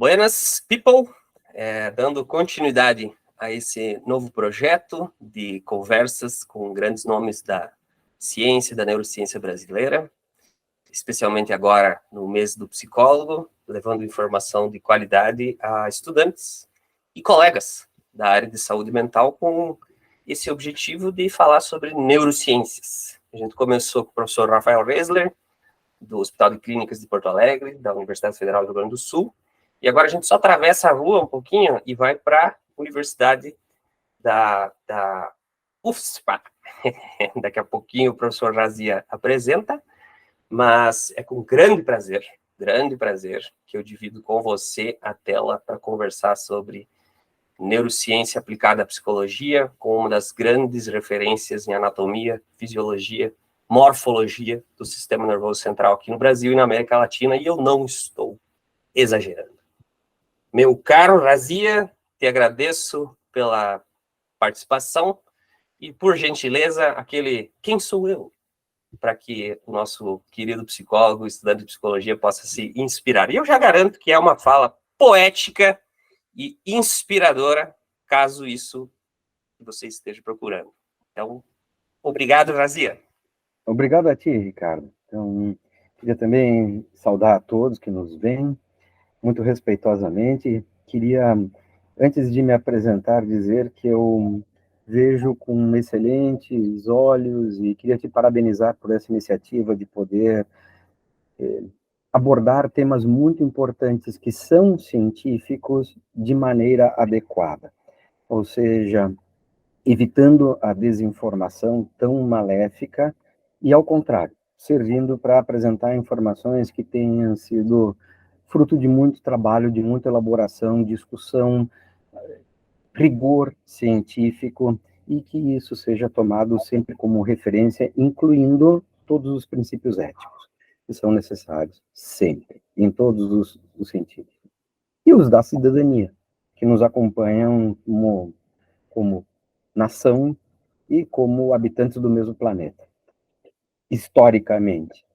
Buenas, people! Dando continuidade a esse novo projeto de conversas com grandes nomes da ciência, da neurociência brasileira, especialmente agora no mês do psicólogo, levando informação de qualidade a estudantes e colegas da área de saúde mental com esse objetivo de falar sobre neurociências. A gente começou com o professor Rafael Resler, do Hospital de Clínicas de Porto Alegre, da Universidade Federal do Rio Grande do Sul, e agora a gente só atravessa a rua um pouquinho e vai para a Universidade da UFSPA. Daqui a pouquinho o professor Razia apresenta, mas é com grande prazer que eu divido com você a tela para conversar sobre neurociência aplicada à psicologia, com uma das grandes referências em anatomia, fisiologia, morfologia do sistema nervoso central aqui no Brasil e na América Latina, e eu não estou exagerando. Meu caro Razia, te agradeço pela participação e, por gentileza, aquele quem sou eu, para que o nosso querido psicólogo, estudante de psicologia, possa se inspirar. E eu já garanto que é uma fala poética e inspiradora, caso isso você esteja procurando. Então, obrigado, Razia. Obrigado a ti, Ricardo. Então, queria também saudar a todos que nos veem, muito respeitosamente. Queria, antes de me apresentar, dizer que eu vejo com excelentes olhos e queria te parabenizar por essa iniciativa de poder abordar temas muito importantes que são científicos de maneira adequada. Ou seja, evitando a desinformação tão maléfica e, ao contrário, servindo para apresentar informações que tenham sido fruto de muito trabalho, de muita elaboração, discussão, rigor científico, e que isso seja tomado sempre como referência, incluindo todos os princípios éticos, que são necessários sempre, em todos os sentidos. E os da cidadania, que nos acompanham como nação e como habitantes do mesmo planeta, historicamente.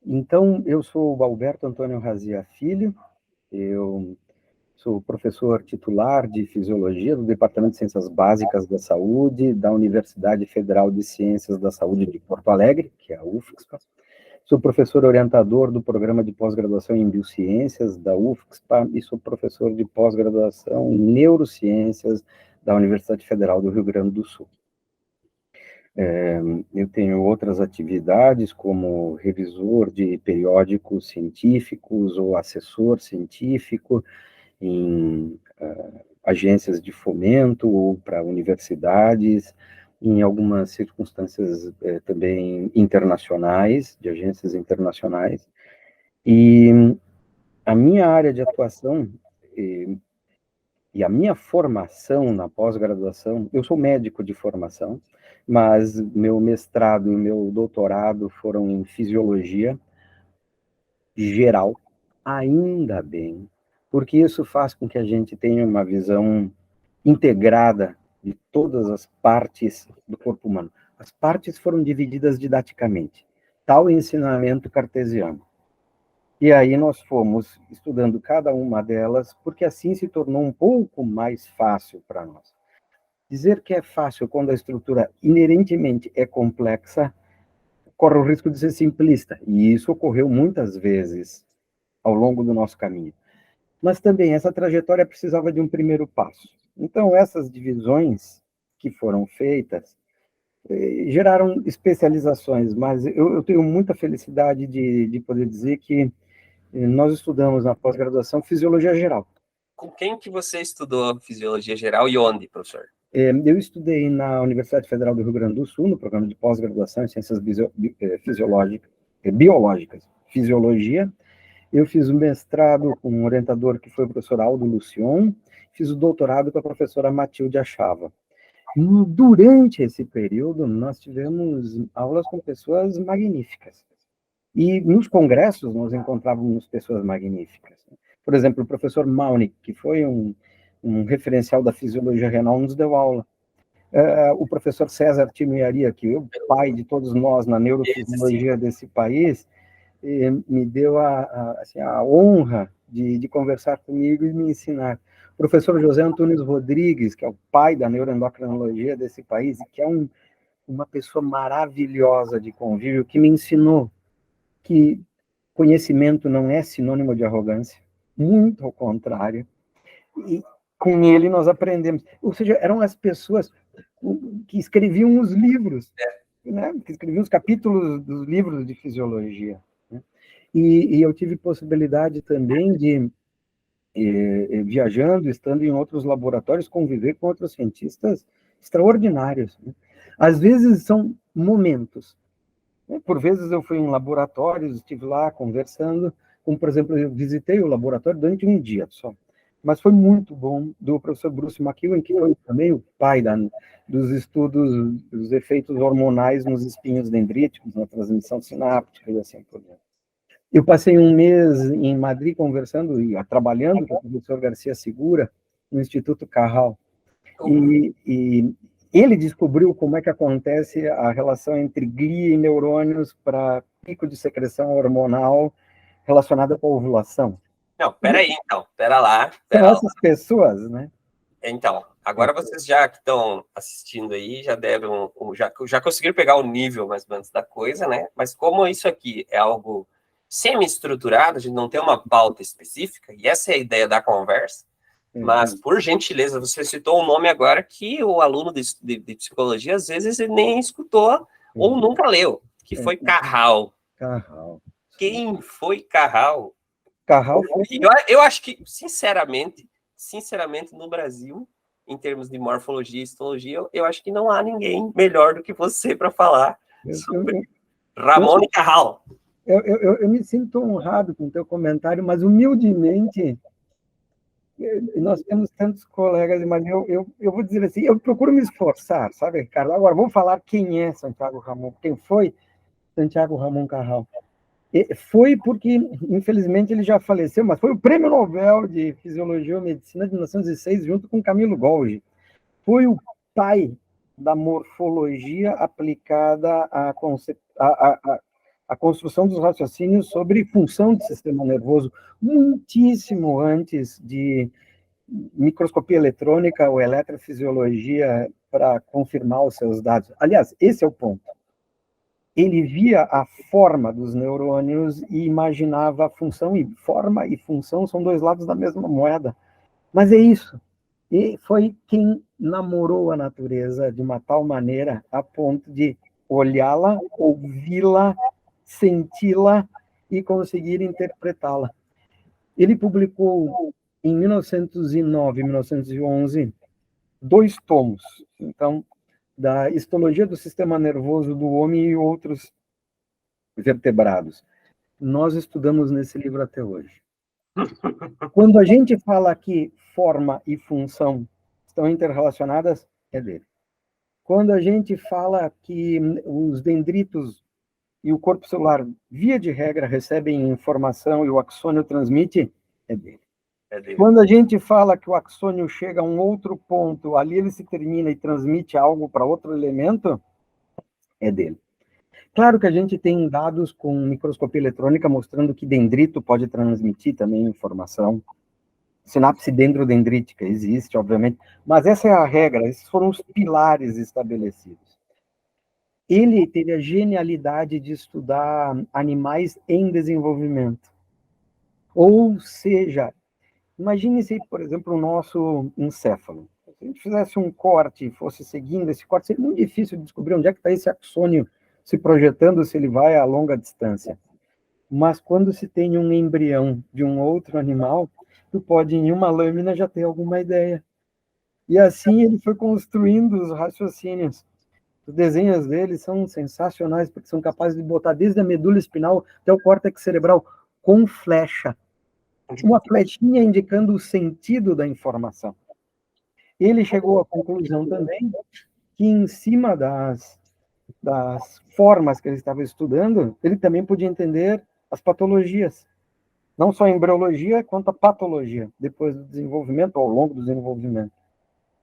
Então, eu sou o Alberto Antônio Razia Filho, eu sou professor titular de Fisiologia do Departamento de Ciências Básicas da Saúde da Universidade Federal de Ciências da Saúde de Porto Alegre, que é a UFSPA. Sou professor orientador do programa de pós-graduação em Biociências da UFSPA e sou professor de pós-graduação em Neurociências da Universidade Federal do Rio Grande do Sul. Eu tenho outras atividades, como revisor de periódicos científicos ou assessor científico em agências de fomento ou para universidades, em algumas circunstâncias também internacionais, de agências internacionais. E a minha área de atuação e a minha formação na pós-graduação, eu sou médico de formação, mas meu mestrado e meu doutorado foram em fisiologia geral, ainda bem, porque isso faz com que a gente tenha uma visão integrada de todas as partes do corpo humano. As partes foram divididas didaticamente, tal ensinamento cartesiano. E aí nós fomos estudando cada uma delas, porque assim se tornou um pouco mais fácil para nós. Dizer que é fácil quando a estrutura inerentemente é complexa, corre o risco de ser simplista, e isso ocorreu muitas vezes ao longo do nosso caminho. Mas também essa trajetória precisava de um primeiro passo. Então, essas divisões que foram feitas geraram especializações, mas eu tenho muita felicidade de poder dizer que nós estudamos na pós-graduação Fisiologia Geral. Com quem que você estudou Fisiologia Geral e onde, professor? Eu estudei na Universidade Federal do Rio Grande do Sul, no programa de pós-graduação em Ciências Biológicas, Fisiologia. Eu fiz o mestrado com um orientador que foi o professor Aldo Lucion, fiz o doutorado com a professora Matilde Achava. Durante esse período, nós tivemos aulas com pessoas magníficas. E nos congressos, nós encontrávamos pessoas magníficas. Por exemplo, o professor Maunick, que foi um referencial da fisiologia renal, nos deu aula. O professor César Timiaria, que é o pai de todos nós na neurofisiologia desse país, me deu a honra de conversar comigo e me ensinar. O professor José Antunes Rodrigues, que é o pai da neuroendocrinologia desse país, e que é uma pessoa maravilhosa de convívio, que me ensinou que conhecimento não é sinônimo de arrogância, muito ao contrário. E com ele nós aprendemos. Ou seja, eram as pessoas que escreviam os livros, né? Que escreviam os capítulos dos livros de fisiologia. Né? E eu tive possibilidade também de, viajando, estando em outros laboratórios, conviver com outros cientistas extraordinários. Né? Às vezes são momentos. Né? Por vezes eu fui em laboratórios, estive lá conversando, como, por exemplo, eu visitei o laboratório durante um dia só. Mas foi muito bom, do professor Bruce McEwen, que foi também o pai dos estudos dos efeitos hormonais nos espinhos dendríticos, na transmissão sináptica e assim por diante. Eu passei um mês em Madrid conversando e trabalhando com o professor Garcia Segura, no Instituto Cajal. E ele descobriu como é que acontece a relação entre glia e neurônios para pico de secreção hormonal relacionada com a ovulação. Não, peraí, então, pera lá. São essas pessoas, né? Então, agora vocês já que estão assistindo aí, já deram, já conseguiram pegar o nível mais ou menos da coisa, né? Mas como isso aqui é algo semi-estruturado, a gente não tem uma pauta específica, e essa é a ideia da conversa, mas, por gentileza, você citou um nome agora que o aluno de psicologia, às vezes, ele nem escutou ou nunca leu, que foi Cajal. Cajal. Quem foi Cajal? Cajal foi... Eu acho que, sinceramente, no Brasil, em termos de morfologia e histologia, eu acho que não há ninguém melhor do que você para falar sobre Ramon e Cajal. Eu me sinto honrado com o teu comentário, mas humildemente, nós temos tantos colegas, mas eu vou dizer assim, eu procuro me esforçar, sabe, Ricardo? Agora, vamos falar quem é Santiago Ramon, quem foi Santiago Ramon Cajal. Foi porque, infelizmente, ele já faleceu, mas foi o Prêmio Nobel de Fisiologia ou Medicina de 1906, junto com Camilo Golgi. Foi o pai da morfologia aplicada à construção dos raciocínios sobre função do sistema nervoso, muitíssimo antes de microscopia eletrônica ou eletrofisiologia para confirmar os seus dados. Aliás, esse é o ponto. Ele via a forma dos neurônios e imaginava a função, e forma e função são dois lados da mesma moeda. Mas é isso. E foi quem namorou a natureza de uma tal maneira a ponto de olhá-la, ouvi-la, senti-la e conseguir interpretá-la. Ele publicou em 1909 e 1911 2 tomos, então, da histologia do sistema nervoso do homem e outros vertebrados. Nós estudamos nesse livro até hoje. Quando a gente fala que forma e função estão interrelacionadas, é dele. Quando a gente fala que os dendritos e o corpo celular, via de regra, recebem informação e o axônio transmite, é dele. Quando a gente fala que o axônio chega a um outro ponto, ali ele se termina e transmite algo para outro elemento, é dele. Claro que a gente tem dados com microscopia eletrônica mostrando que dendrito pode transmitir também informação. Sinapse dendrodendrítica existe, obviamente, mas essa é a regra, esses foram os pilares estabelecidos. Ele teve a genialidade de estudar animais em desenvolvimento. Ou seja, imagine se, por exemplo, o nosso encéfalo. Se a gente fizesse um corte e fosse seguindo esse corte, seria muito difícil de descobrir onde é que está esse axônio se projetando, se ele vai a longa distância. Mas quando se tem um embrião de um outro animal, tu pode, em uma lâmina, já ter alguma ideia. E assim ele foi construindo os raciocínios. Os desenhos dele são sensacionais, porque são capazes de botar desde a medula espinal até o córtex cerebral com flecha. Uma flechinha indicando o sentido da informação. Ele chegou à conclusão também que, em cima das formas que ele estava estudando, ele também podia entender as patologias. Não só a embriologia, quanto a patologia, depois do desenvolvimento, ou ao longo do desenvolvimento.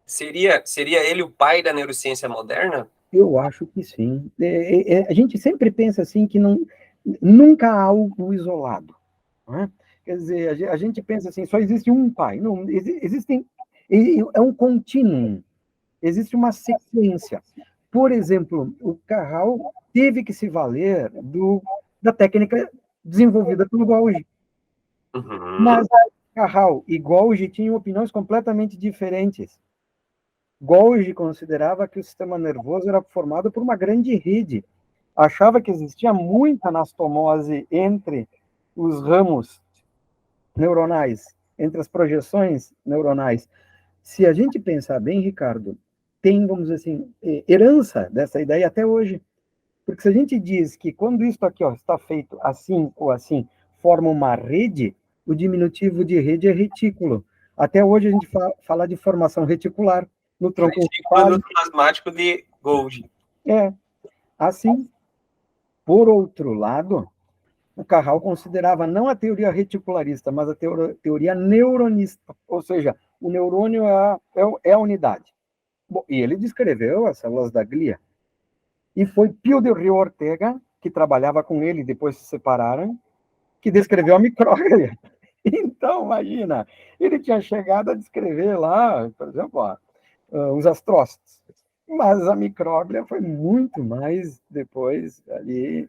Seria ele o pai da neurociência moderna? Eu acho que sim. A gente sempre pensa assim que nunca há algo isolado. Não é? Quer dizer, a gente pensa assim, só existe um pai. Não, existem, é um contínuo, existe uma sequência. Por exemplo, o Carral teve que se valer da técnica desenvolvida pelo Golgi. Mas Carral e Golgi tinham opiniões completamente diferentes. Golgi considerava que o sistema nervoso era formado por uma grande rede. Achava que existia muita anastomose entre os ramos neuronais, entre as projeções neuronais. Se a gente pensar bem, Ricardo, tem, vamos dizer assim, herança dessa ideia até hoje. Porque se a gente diz que quando isso aqui está feito assim ou assim, forma uma rede, o diminutivo de rede é retículo. Até hoje a gente fala de formação reticular no tronco encefálico plasmático de Golgi. É, assim. Por outro lado, o Carral considerava não a teoria reticularista, mas a teoria neuronista, ou seja, o neurônio é a unidade. Bom, e ele descreveu as células da glia. E foi Pio del Rio Ortega, que trabalhava com ele, depois se separaram, que descreveu a micróglia. Então, imagina, ele tinha chegado a descrever lá, por exemplo, os astrócitos. Mas a micróglia foi muito mais depois ali,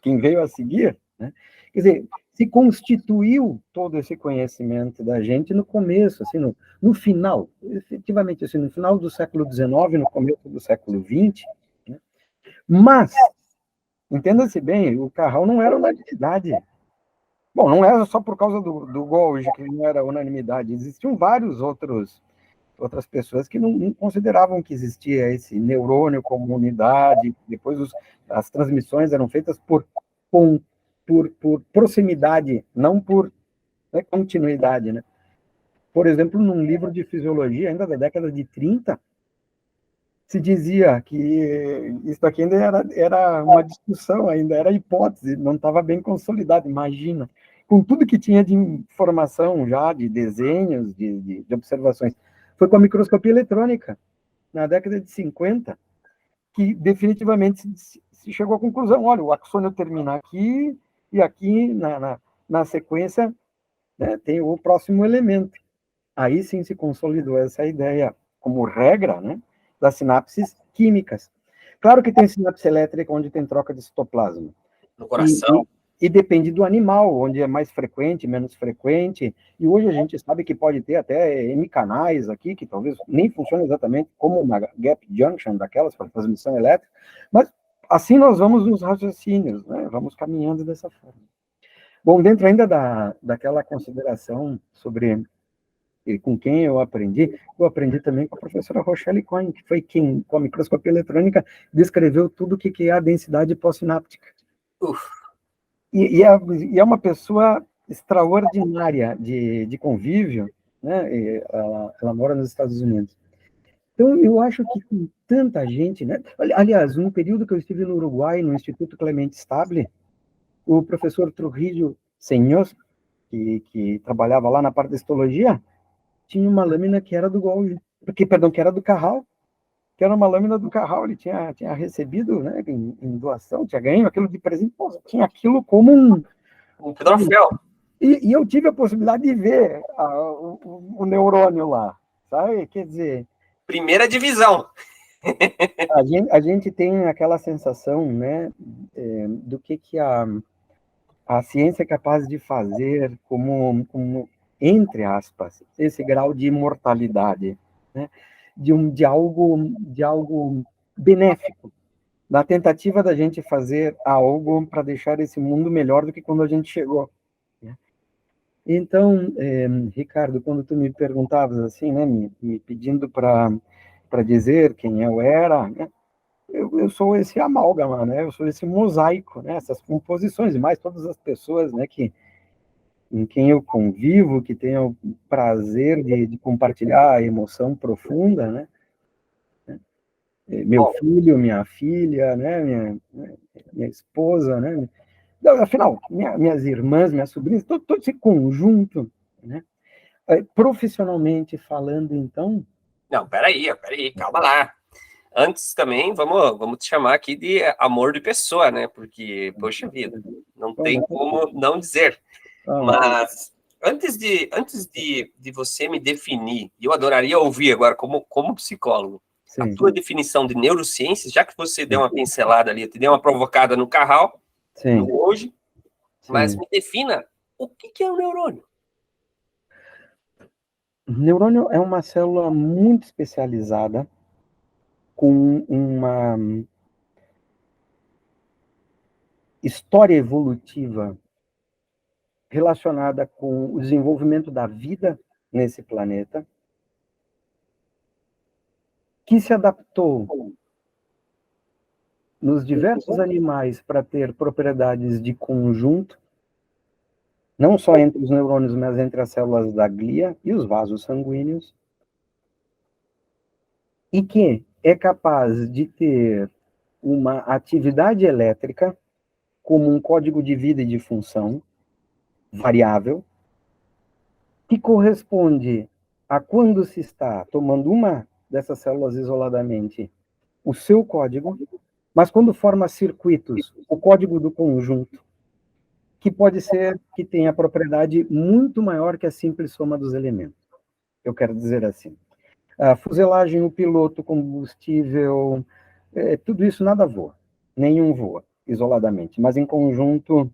quem veio a seguir, né? Quer dizer, se constituiu todo esse conhecimento da gente no começo, assim, no final, efetivamente, assim, no final do século XIX, no começo do século XX, né? Mas, entenda-se bem, o Carral não era unanimidade. Bom, não era só por causa do Golgi que não era unanimidade, existiam vários outras pessoas que não consideravam que existia esse neurônio como unidade. Depois as transmissões eram feitas por proximidade, não por continuidade, né? Por exemplo, num livro de fisiologia, ainda da década de 30, se dizia que isso aqui ainda era uma discussão, ainda era hipótese, não estava bem consolidado, imagina. Com tudo que tinha de informação já, de desenhos, de observações. Foi com a microscopia eletrônica, na década de 50, que definitivamente se chegou à conclusão, olha, o axônio termina aqui, e aqui, na sequência, né, tem o próximo elemento. Aí sim se consolidou essa ideia como regra, né, das sinapses químicas. Claro que tem sinapse elétrica onde tem troca de citoplasma. No coração. E depende do animal, onde é mais frequente, menos frequente. E hoje a gente sabe que pode ter até M canais aqui, que talvez nem funcione exatamente como uma gap junction daquelas para transmissão elétrica, mas assim nós vamos nos raciocínios, né? Vamos caminhando dessa forma. Bom, dentro ainda daquela consideração sobre com quem eu aprendi também com a professora Rochelle Cohen, que foi quem, com a microscopia eletrônica, descreveu tudo o que é a densidade pós-sináptica. E é uma pessoa extraordinária de convívio, né? Ela mora nos Estados Unidos. Então, eu acho que com tanta gente, né? Aliás, num período que eu estive no Uruguai, no Instituto Clemente Stable, o professor Trujillo Senhor, que trabalhava lá na parte da histologia, tinha uma lâmina que era do Golgi, que era do Carral, que era uma lâmina do Carral, ele tinha recebido, né, em doação, tinha ganho aquilo de presente, pô, tinha aquilo como um troféu. E eu tive a possibilidade de ver o neurônio lá, sabe? Quer dizer... Primeira divisão. A gente tem aquela sensação, né, do que a ciência é capaz de fazer como, entre aspas, esse grau de imortalidade, né, de algo benéfico, na tentativa da gente fazer algo para deixar esse mundo melhor do que quando a gente chegou. Né? Então, Ricardo, quando tu me perguntavas assim, né, me pedindo para dizer quem eu era, né, eu sou esse amálgama, né, eu sou esse mosaico, né, essas composições, e mais todas as pessoas, né, em quem eu convivo, que tenho o prazer de compartilhar a emoção profunda, né, meu filho, minha filha, né, minha esposa, né, afinal, minhas irmãs, minhas sobrinhas, todo esse conjunto, né, profissionalmente falando, então... Não, peraí, calma lá. Antes também, vamos te chamar aqui de amor de pessoa, né? Porque, poxa vida, não tem como não dizer. Mas antes de você me definir, eu adoraria ouvir agora como psicólogo, Sim. a tua definição de neurociências, já que você deu uma pincelada ali, eu te dei uma provocada no Carral, Sim. no hoje, Sim. mas me defina o que é o neurônio. Neurônio é uma célula muito especializada com uma história evolutiva relacionada com o desenvolvimento da vida nesse planeta, que se adaptou nos diversos animais para ter propriedades de conjunto, não só entre os neurônios, mas entre as células da glia e os vasos sanguíneos, e que é capaz de ter uma atividade elétrica como um código de vida e de função variável, que corresponde a quando se está tomando uma dessas células isoladamente, o seu código, mas quando forma circuitos, o código do conjunto, que pode ser que tenha propriedade muito maior que a simples soma dos elementos. Eu quero dizer assim. A fuselagem, o piloto, combustível, tudo isso nada voa. Nenhum voa isoladamente, mas em conjunto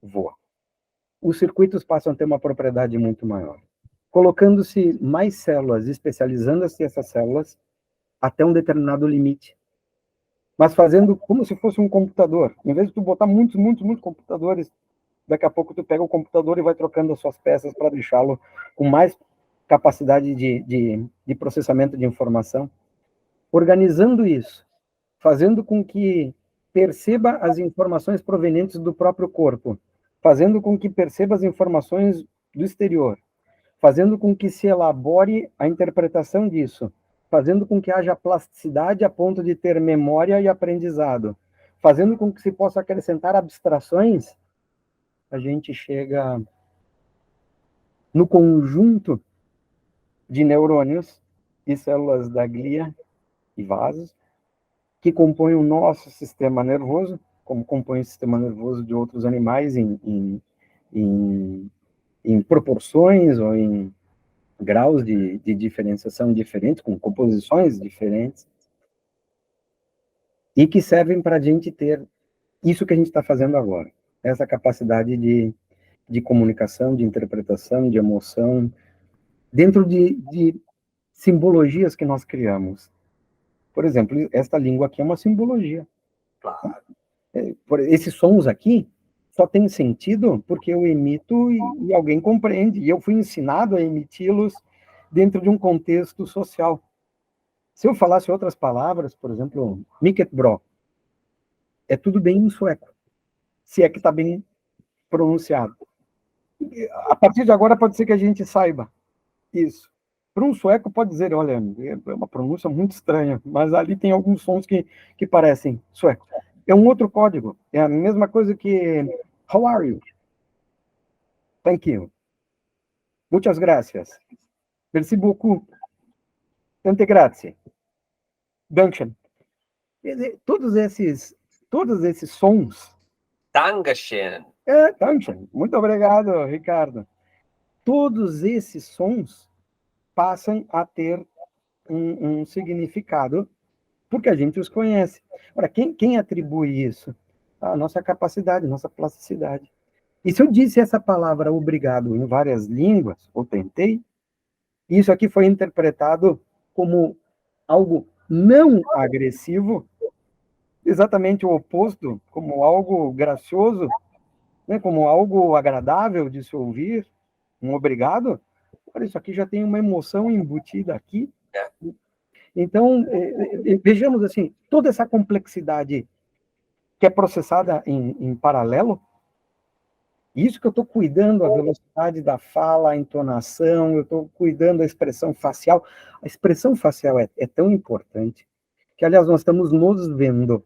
voa. Os circuitos passam a ter uma propriedade muito maior. Colocando-se mais células, especializando-se essas células até um determinado limite. Mas fazendo como se fosse um computador. Em vez de tu botar muitos computadores, daqui a pouco tu pega o computador e vai trocando as suas peças para deixá-lo com mais capacidade de processamento de informação. Organizando isso, fazendo com que perceba as informações provenientes do próprio corpo, fazendo com que perceba as informações do exterior, fazendo com que se elabore a interpretação disso, fazendo com que haja plasticidade a ponto de ter memória e aprendizado, fazendo com que se possa acrescentar abstrações, a gente chega no conjunto de neurônios e células da glia e vasos que compõem o nosso sistema nervoso, como compõe o sistema nervoso de outros animais em proporções ou em graus de diferenciação diferentes, com composições diferentes, e que servem para a gente ter isso que a gente está fazendo agora, essa capacidade de comunicação, de interpretação, de emoção, dentro de simbologias que nós criamos. Por exemplo, esta língua aqui é uma simbologia. Claro. Esses sons aqui só têm sentido porque eu emito e alguém compreende. E eu fui ensinado a emiti-los dentro de um contexto social. Se eu falasse outras palavras, por exemplo, mycket bra, é tudo bem em sueco, se é que está bem pronunciado. A partir de agora pode ser que a gente saiba isso. Para um sueco pode dizer, olha, é uma pronúncia muito estranha, mas ali tem alguns sons que parecem sueco. É um outro código. É a mesma coisa que how are you? Thank you. Muchas gracias. Merci beaucoup. Tante grazie. Dankeschön. Todos esses sons. Dankeschön. Dankeschön. Muito obrigado, Ricardo. Todos esses sons passam a ter um significado porque a gente os conhece. Ora, quem atribui isso? A nossa capacidade, nossa plasticidade. E se eu disse essa palavra obrigado em várias línguas, ou tentei, isso aqui foi interpretado como algo não agressivo, exatamente o oposto, como algo gracioso, né, como algo agradável de se ouvir, um obrigado. Olha, isso aqui já tem uma emoção embutida aqui. Então, vejamos assim, toda essa complexidade que é processada em paralelo, isso que eu estou cuidando, a velocidade da fala, a entonação, eu estou cuidando da expressão facial. A expressão facial é tão importante que, aliás, nós estamos nos vendo,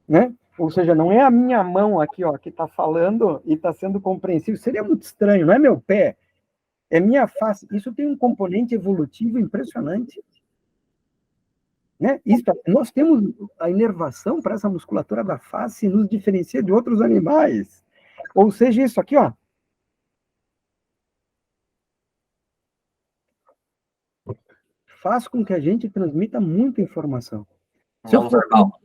né? Ou seja, não é a minha mão aqui, ó, que está falando e está sendo compreensível. Seria muito estranho, não é meu pé, é minha face. Isso tem um componente evolutivo impressionante. Né? Nós temos a inervação para essa musculatura da face nos diferencia de outros animais. Ou seja, isso aqui, ó, faz com que a gente transmita muita informação. Não verbal.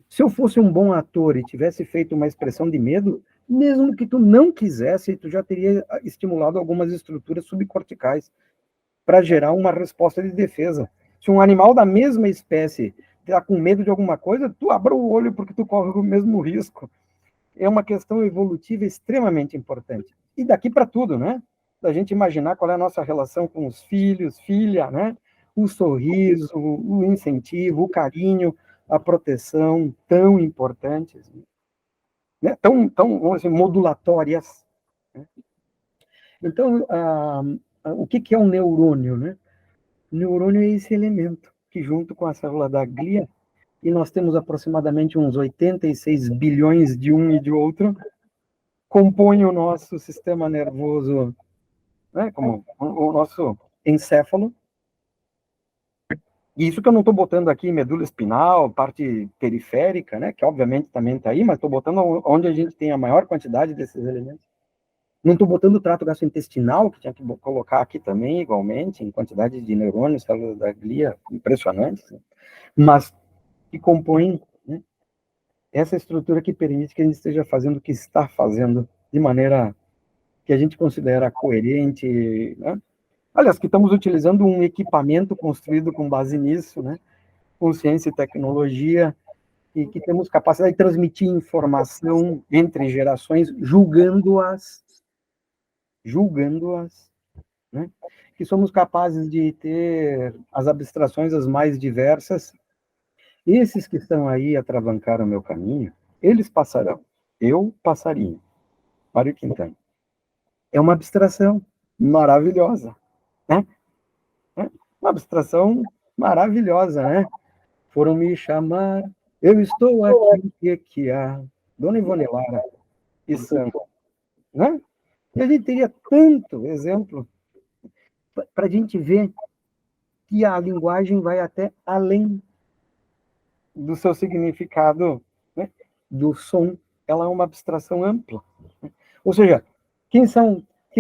Se eu fosse um bom ator e tivesse feito uma expressão de medo, mesmo que tu não quisesse, tu já teria estimulado algumas estruturas subcorticais para gerar uma resposta de defesa. Se um animal da mesma espécie está com medo de alguma coisa, tu abre o olho porque tu corre o mesmo risco. É uma questão evolutiva extremamente importante. E daqui para tudo, né? Da gente imaginar qual é a nossa relação com os filhos, filha, né? O sorriso, o incentivo, o carinho, a proteção, tão importantes, né? Tão, vamos dizer, modulatórias. Né? Então, o que é um neurônio, né? O neurônio é esse elemento que, junto com a célula da glia, e nós temos aproximadamente uns 86 bilhões de um e de outro, compõe o nosso sistema nervoso, né, como o nosso encéfalo. E isso que eu não estou botando aqui medula espinal, parte periférica, né, que obviamente também está aí, mas estou botando onde a gente tem a maior quantidade desses elementos. Não estou botando o trato gastrointestinal, que tinha que colocar aqui também, igualmente, em quantidade de neurônios, células da glia impressionantes, né, mas que compõem, né, essa estrutura que permite que a gente esteja fazendo o que está fazendo de maneira que a gente considera coerente, né? Aliás, que estamos utilizando um equipamento construído com base nisso, né? Com ciência e tecnologia, e que temos capacidade de transmitir informação entre gerações, julgando-as, né? Que somos capazes de ter as abstrações as mais diversas. Esses que estão aí a atravancar o meu caminho, eles passarão. Eu passaria. Mário Quintana. É uma abstração maravilhosa, né? Uma abstração maravilhosa, né? Foram me chamar, eu estou aqui, o que há? Dona Ivone Lara e Santo, né? E a gente teria tanto exemplo para a gente ver que a linguagem vai até além do seu significado, né? Do som. Ela é uma abstração ampla. Ou seja, o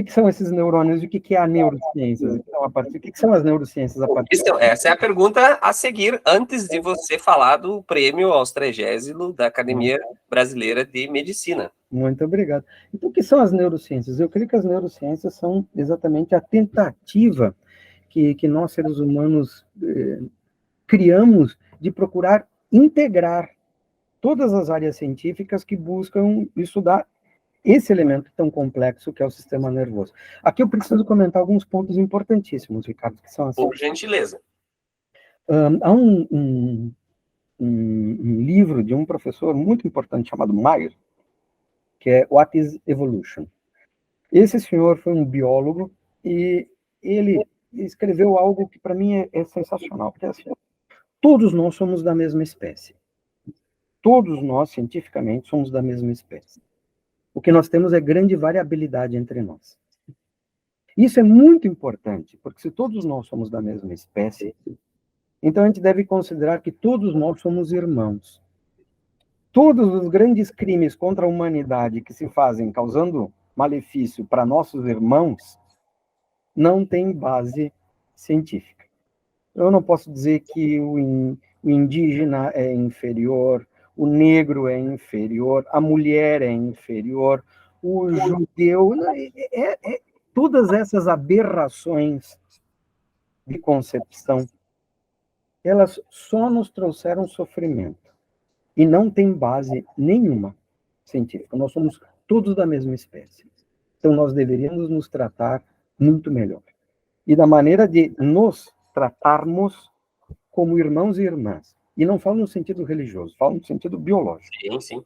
que são esses neurônios e o que é a neurociência? Então, o que são as neurociências a partir Então, essa é a pergunta a seguir, antes de você falar do prêmio aos 30º da Academia Brasileira de Medicina. Muito obrigado. Então, o que são as neurociências? Eu creio que as neurociências são exatamente a tentativa que nós, seres humanos, criamos de procurar integrar todas as áreas científicas que buscam estudar esse elemento tão complexo que é o sistema nervoso. Aqui eu preciso comentar alguns pontos importantíssimos, Ricardo, que são assim. Por gentileza. Há um livro de um professor muito importante chamado Meyer, que é What is Evolution? Esse senhor foi um biólogo e ele escreveu algo que para mim é sensacional, porque é assim, todos nós somos da mesma espécie. Todos nós, cientificamente, somos da mesma espécie. O que nós temos é grande variabilidade entre nós. Isso é muito importante, porque se todos nós somos da mesma espécie, então a gente deve considerar que todos nós somos irmãos. Todos os grandes crimes contra a humanidade que se fazem causando malefício para nossos irmãos não têm base científica. Eu não posso dizer que o indígena é inferior, o negro é inferior, a mulher é inferior, o judeu... Todas essas aberrações de concepção, elas só nos trouxeram sofrimento e não tem base nenhuma científica. Nós somos todos da mesma espécie. Então, nós deveríamos nos tratar muito melhor. E da maneira de nos tratarmos como irmãos e irmãs. E não falo no sentido religioso, falo no sentido biológico. Sim, sim.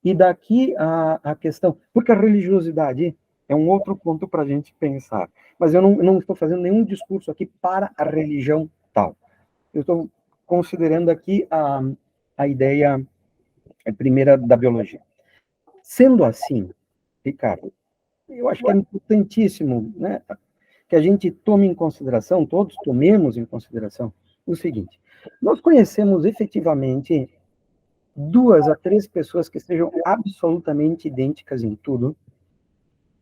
E daqui a questão... Porque a religiosidade é um outro ponto para a gente pensar. Mas eu não estou fazendo nenhum discurso aqui para a religião tal. Eu estou considerando aqui a ideia primeira da biologia. Sendo assim, Ricardo, eu acho que é importantíssimo, né, que a gente tome em consideração, todos tomemos em consideração, o seguinte: nós conhecemos efetivamente 2 a 3 pessoas que sejam absolutamente idênticas em tudo.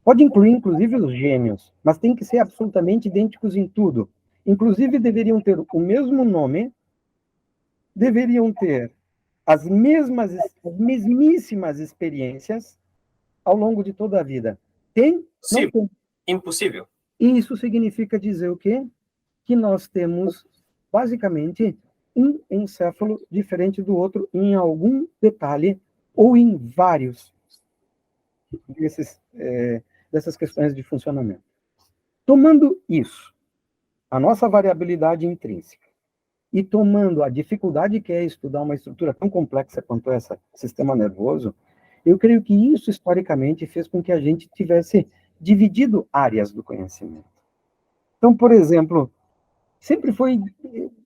Pode incluir, inclusive, os gêmeos, mas tem que ser absolutamente idênticos em tudo. inclusive deveriam ter o mesmo nome, deveriam ter as mesmíssimas experiências ao longo de toda a vida. Tem? Não tem. Impossível. E isso significa dizer o quê? Que nós temos, basicamente, um encéfalo diferente do outro em algum detalhe ou em vários dessas questões de funcionamento. Tomando isso, a nossa variabilidade intrínseca, e tomando a dificuldade que é estudar uma estrutura tão complexa quanto esse sistema nervoso, eu creio que isso, historicamente, fez com que a gente tivesse dividido áreas do conhecimento. Então, por exemplo, sempre foi,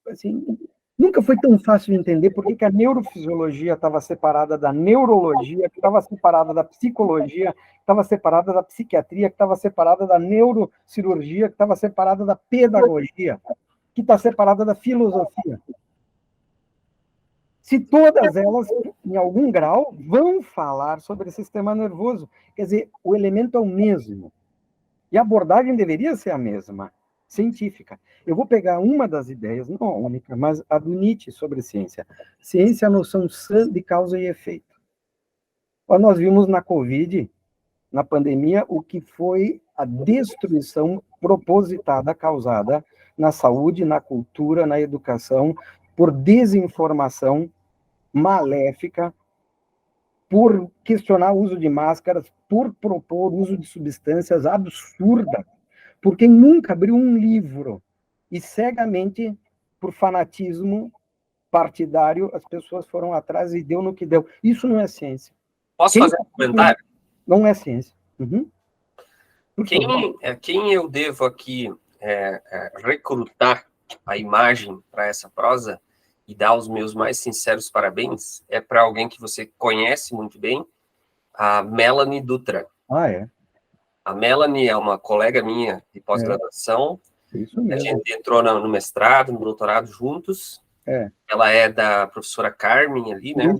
assim, nunca foi tão fácil de entender por que a neurofisiologia estava separada da neurologia, que estava separada da psicologia, que estava separada da psiquiatria, que estava separada da neurocirurgia, que estava separada da pedagogia, que está separada da filosofia. Se todas elas, em algum grau, vão falar sobre o sistema nervoso, quer dizer, o elemento é o mesmo. E a abordagem deveria ser a mesma, científica. Eu vou pegar uma das ideias, não a única, mas a do Nietzsche sobre ciência. Ciência é a noção sã de causa e efeito. Nós vimos na Covid, na pandemia, o que foi a destruição propositada, causada na saúde, na cultura, na educação, por desinformação maléfica, por questionar o uso de máscaras, por propor o uso de substâncias absurdas, por quem nunca abriu um livro, e cegamente, por fanatismo partidário, as pessoas foram atrás e deu no que deu. Isso não é ciência. Posso fazer um comentário? Não é ciência. Quem eu devo aqui recrutar a imagem para essa prosa e dar os meus mais sinceros parabéns é para alguém que você conhece muito bem, a Melanie Dutra. Ah, é? A Melanie é uma colega minha de pós-graduação. Isso mesmo. A gente entrou no mestrado, no doutorado juntos. Ela é da professora Carmen ali, né?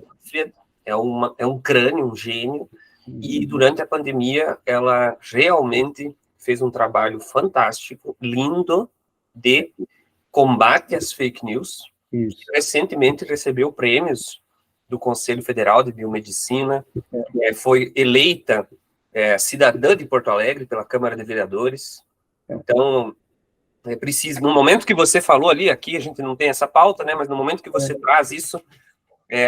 É um crânio, um gênio. E durante a pandemia, ela realmente fez um trabalho fantástico, lindo, de combate às fake news. Isso. Recentemente recebeu prêmios do Conselho Federal de Biomedicina, foi eleita cidadã de Porto Alegre pela Câmara de Vereadores. Então, é preciso, no momento que você falou ali, aqui a gente não tem essa pauta, né, mas no momento que você traz isso,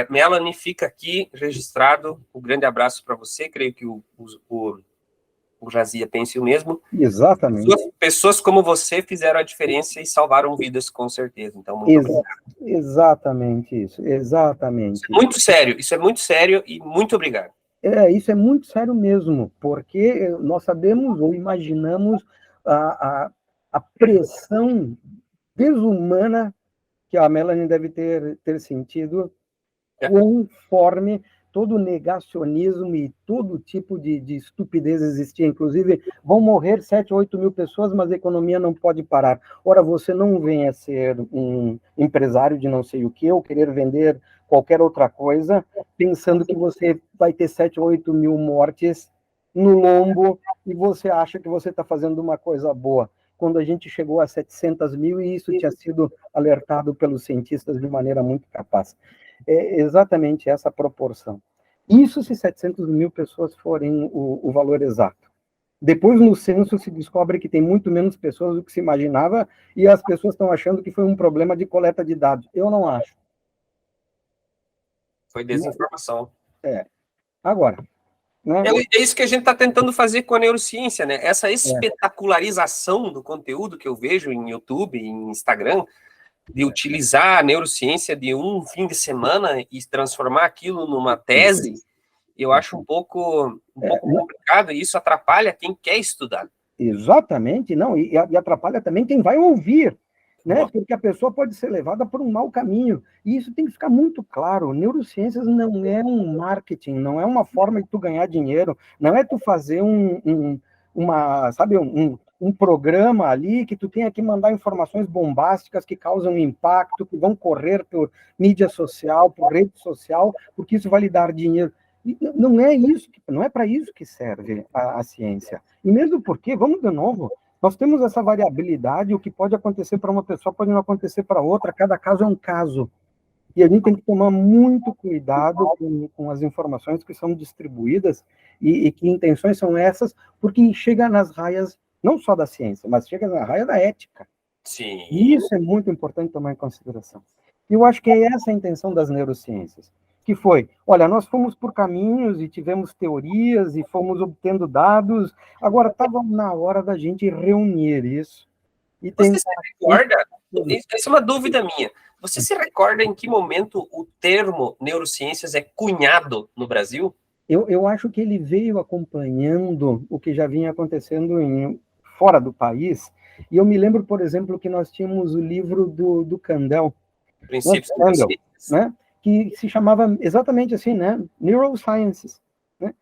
Melanie, fica aqui registrado, um grande abraço para você, creio que o Jazia pense o mesmo. Exatamente. Pessoas como você fizeram a diferença e salvaram vidas, com certeza. Então, muito obrigado. Exatamente isso, exatamente. Isso é muito sério e muito obrigado. Isso é muito sério mesmo, porque nós sabemos ou imaginamos a pressão desumana que a Melanie deve ter sentido conforme todo negacionismo e todo tipo de estupidez existia. Inclusive, vão morrer 7, 8 mil pessoas, mas a economia não pode parar. Ora, você não venha ser um empresário de não sei o quê, ou querer vender qualquer outra coisa, pensando que você vai ter 7, 8 mil mortes no lombo e você acha que você está fazendo uma coisa boa. Quando a gente chegou a 700 mil, e isso tinha sido alertado pelos cientistas de maneira muito capaz. É exatamente essa proporção. Isso se 700 mil pessoas forem o valor exato. Depois, no censo, se descobre que tem muito menos pessoas do que se imaginava, e as pessoas estão achando que foi um problema de coleta de dados. Eu não acho. Foi desinformação. Agora, né? É isso que a gente está tentando fazer com a neurociência, né? Essa espetacularização do conteúdo que eu vejo em YouTube, em Instagram, de utilizar a neurociência de um fim de semana e transformar aquilo numa tese, eu acho um pouco complicado, e isso atrapalha quem quer estudar. Exatamente, não, e atrapalha também quem vai ouvir, né? Porque a pessoa pode ser levada por um mau caminho, e isso tem que ficar muito claro. Neurociências não é um marketing, não é uma forma de tu ganhar dinheiro, não é tu fazer um programa ali que tu tenha que mandar informações bombásticas que causam impacto, que vão correr por mídia social, por rede social, porque isso vai lhe dar dinheiro. E não é isso, não é para isso que serve a ciência. E mesmo porque, vamos de novo, Nós temos essa variabilidade, o que pode acontecer para uma pessoa pode não acontecer para outra, cada caso é um caso. E a gente tem que tomar muito cuidado com as informações que são distribuídas e que intenções são essas, porque chega nas raias, não só da ciência, mas chega na raia da ética. Sim. E isso é muito importante tomar em consideração. E eu acho que é essa a intenção das neurociências, que foi, olha, nós fomos por caminhos e tivemos teorias e fomos obtendo dados, agora estava na hora da gente reunir isso e Você tentar... se recorda? Essa é uma dúvida minha. Você se recorda em que momento o termo neurociências é cunhado no Brasil? Eu acho que ele veio acompanhando o que já vinha acontecendo fora do país, e eu me lembro, por exemplo, que nós tínhamos o livro do Kandel, Princípios neurociências, né, que se chamava exatamente assim, né, Neurosciences, né,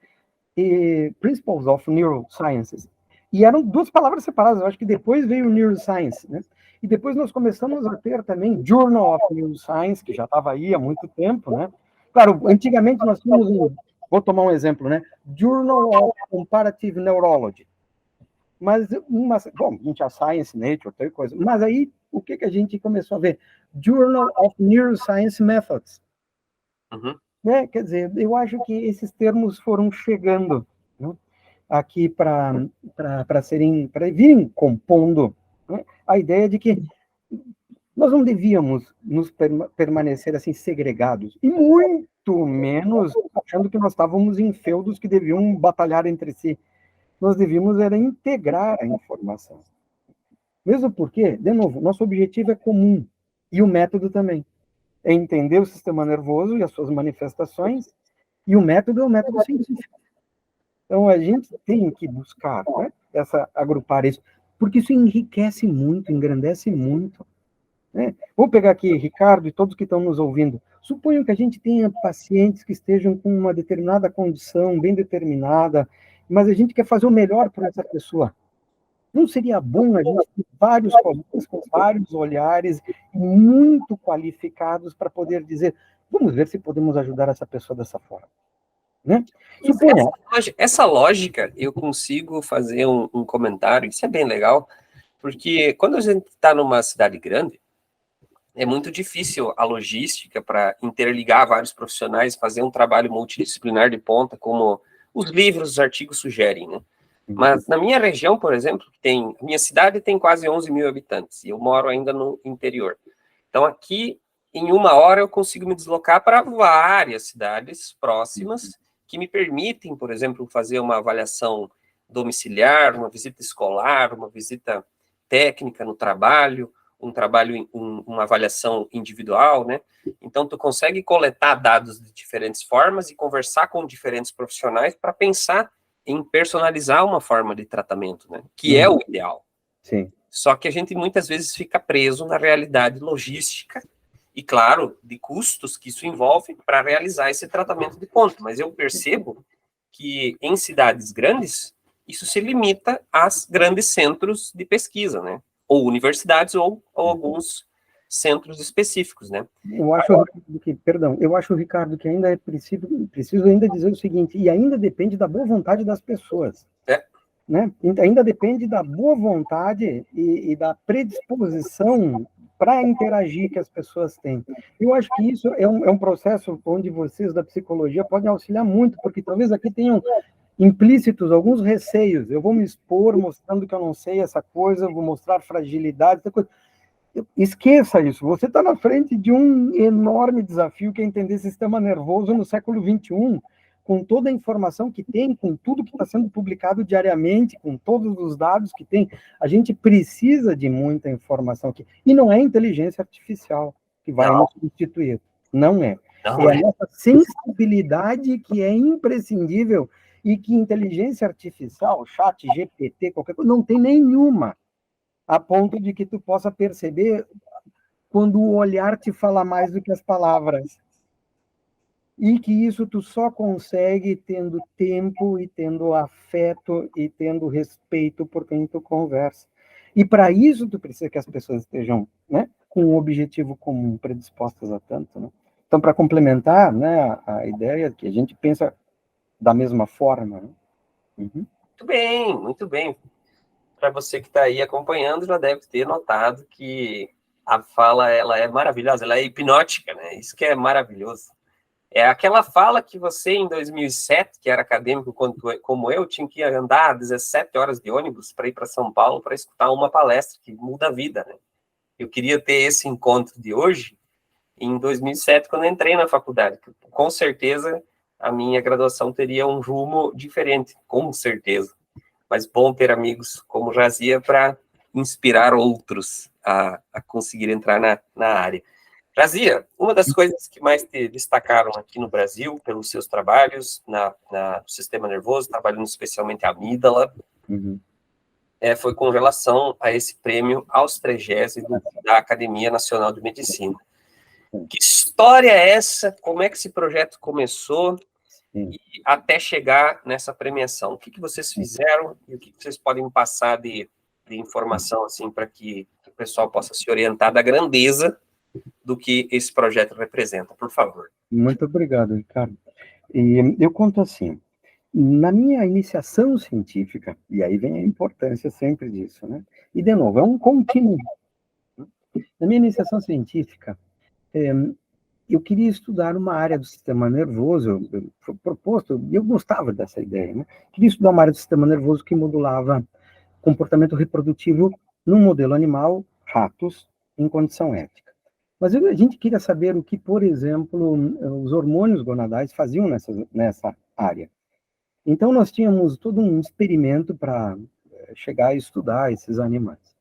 e Principles of Neurosciences. E eram duas palavras separadas, eu acho que depois veio o Neuroscience, né, e depois nós começamos a ter também Journal of Neuroscience, que já estava aí há muito tempo, né. Claro, antigamente nós tínhamos vou tomar um exemplo, né, Journal of Comparative Neurology. Mas, bom, a gente tinha Science, Nature, outra coisa. Mas aí, o que a gente começou a ver? Journal of Neuroscience Methods. Uhum. Né? Quer dizer, eu acho que esses termos foram chegando, né, aqui para virem compondo, né, a ideia de que nós não devíamos nos permanecer assim segregados, e muito menos achando que nós estávamos em feudos que deviam batalhar entre si. Nós devíamos era integrar a informação. Mesmo porque, de novo, nosso objetivo é comum, e o método também. É entender o sistema nervoso e as suas manifestações, e o método é o método científico. Então, a gente tem que buscar, né, agrupar isso, porque isso enriquece muito, engrandece muito. Né? Vou pegar aqui, Ricardo, e todos que estão nos ouvindo. Suponho que a gente tenha pacientes que estejam com uma determinada condição, bem determinada, mas a gente quer fazer o melhor para essa pessoa. Não seria bom a gente ter vários colegas com vários olhares muito qualificados para poder dizer, vamos ver se podemos ajudar essa pessoa dessa forma, né? Suponha. Essa lógica, eu consigo fazer um comentário, isso é bem legal, porque quando a gente está numa cidade grande, é muito difícil a logística para interligar vários profissionais, fazer um trabalho multidisciplinar de ponta, como os livros, os artigos sugerem, né? Mas na minha região, por exemplo, a minha cidade tem quase 11 mil habitantes, e eu moro ainda no interior. Então, aqui, em uma hora, eu consigo me deslocar para várias cidades próximas, que me permitem, por exemplo, fazer uma avaliação domiciliar, uma visita escolar, uma visita técnica no trabalho, uma avaliação individual, né? Então, tu consegue coletar dados de diferentes formas e conversar com diferentes profissionais para pensar em personalizar uma forma de tratamento, né? Que é o ideal. Sim. Só que a gente muitas vezes fica preso na realidade logística e, claro, de custos que isso envolve para realizar esse tratamento de ponta. Mas eu percebo que em cidades grandes, isso se limita aos grandes centros de pesquisa, né? Ou universidades ou alguns centros específicos, né? Eu acho, Ricardo, que ainda é preciso ainda dizer o seguinte, e ainda depende da boa vontade das pessoas. Né? Ainda depende da boa vontade e da predisposição para interagir que as pessoas têm. Eu acho que isso é um processo onde vocês da psicologia podem auxiliar muito, porque talvez aqui tenham implícitos alguns receios. Eu vou me expor mostrando que eu não sei essa coisa, vou mostrar fragilidade, essa coisa. Esqueça isso, você está na frente de um enorme desafio que é entender sistema nervoso no século XXI, com toda a informação que tem, com tudo que está sendo publicado diariamente, com todos os dados que tem. A gente precisa de muita informação aqui. E não é inteligência artificial que vai nos substituir. Não é. É a nossa sensibilidade que é imprescindível e que inteligência artificial, chat, GPT, qualquer coisa, não tem nenhuma, a ponto de que tu possa perceber quando o olhar te fala mais do que as palavras. E que isso tu só consegue tendo tempo e tendo afeto e tendo respeito por quem tu conversa. E para isso tu precisa que as pessoas estejam, né, com um objetivo comum, predispostas a tanto, né? Então, para complementar, né, a ideia que a gente pensa da mesma forma, né? Muito bem, muito bem. para você que está aí acompanhando, já deve ter notado que a fala, ela é maravilhosa, ela é hipnótica, né? Isso que é maravilhoso. É aquela fala que você, em 2007, que era acadêmico como eu, tinha que andar 17 horas de ônibus para ir para São Paulo para escutar uma palestra que muda a vida, né? Eu queria ter esse encontro de hoje em 2007, quando eu entrei na faculdade. Com certeza, a minha graduação teria um rumo diferente, com certeza. Mas bom ter amigos como Jazia para inspirar outros a conseguir entrar na área. Jazia, uma das coisas que mais te destacaram aqui no Brasil, pelos seus trabalhos no sistema nervoso, trabalhando especialmente a amígdala, foi com relação a esse prêmio Austrégésimo da Academia Nacional de Medicina. Que história é essa? Como é que esse projeto começou e até chegar nessa premiação? O que vocês fizeram e o que vocês podem passar de informação assim para que o pessoal possa se orientar da grandeza do que esse projeto representa, por favor. Muito obrigado, Ricardo. E eu conto assim, na minha iniciação científica, e aí vem a importância sempre disso, né? E, de novo, é um contínuo. Na minha iniciação científica, eu queria estudar uma área do sistema nervoso, foi proposto, e eu gostava dessa ideia, né? Queria estudar uma área do sistema nervoso que modulava comportamento reprodutivo num modelo animal, ratos, em condição ética. Mas a gente queria saber o que, por exemplo, os hormônios gonadais faziam nessa área. Então, nós tínhamos todo um experimento para chegar a estudar esses animais.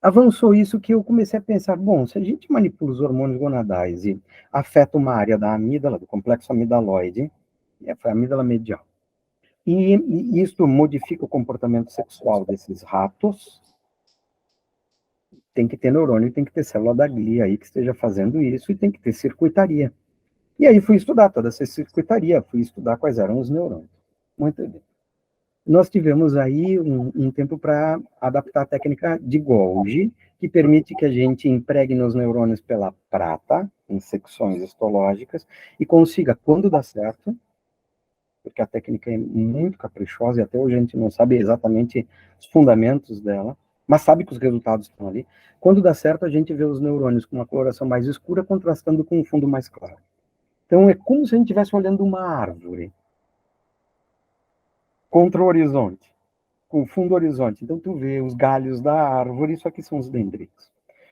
Avançou isso que eu comecei a pensar, bom, se a gente manipula os hormônios gonadais e afeta uma área da amígdala, do complexo amidaloide, foi a amígdala medial, e isso modifica o comportamento sexual desses ratos, tem que ter neurônio, tem que ter célula da glia aí que esteja fazendo isso, e tem que ter circuitaria. E aí fui estudar toda essa circuitaria, fui estudar quais eram os neurônios. Muito bem. Nós tivemos aí um tempo para adaptar a técnica de Golgi, que permite que a gente impregne os neurônios pela prata, em secções histológicas, e consiga, quando dá certo, porque a técnica é muito caprichosa, e até hoje a gente não sabe exatamente os fundamentos dela, mas sabe que os resultados estão ali. Quando dá certo, a gente vê os neurônios com uma coloração mais escura, contrastando com um fundo mais claro. Então, é como se a gente estivesse olhando uma árvore contra o horizonte, com o fundo horizonte. Então, tu vê os galhos da árvore, isso aqui são os dendritos.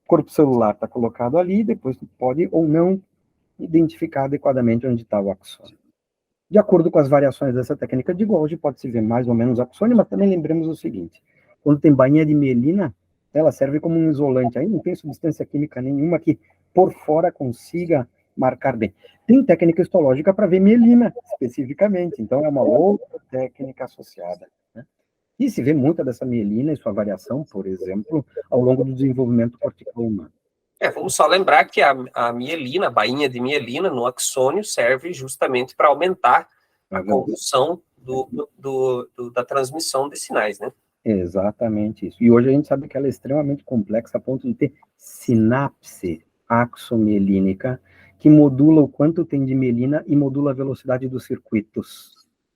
O corpo celular está colocado ali, depois tu pode ou não identificar adequadamente onde está o axônio. De acordo com as variações dessa técnica de Golgi, pode-se ver mais ou menos axônio, mas também lembremos o seguinte, quando tem bainha de mielina, ela serve como um isolante, aí não tem substância química nenhuma que por fora consiga marcar bem. Tem técnica histológica para ver mielina, especificamente, então é uma outra técnica associada, né? E se vê muita dessa mielina e sua variação, por exemplo, ao longo do desenvolvimento cortical humano. Vamos só lembrar que a mielina, a bainha de mielina no axônio serve justamente para aumentar a condução da transmissão de sinais, né? Exatamente isso. E hoje a gente sabe que ela é extremamente complexa a ponto de ter sinapse axomielínica, que modula o quanto tem de mielina e modula a velocidade dos circuitos.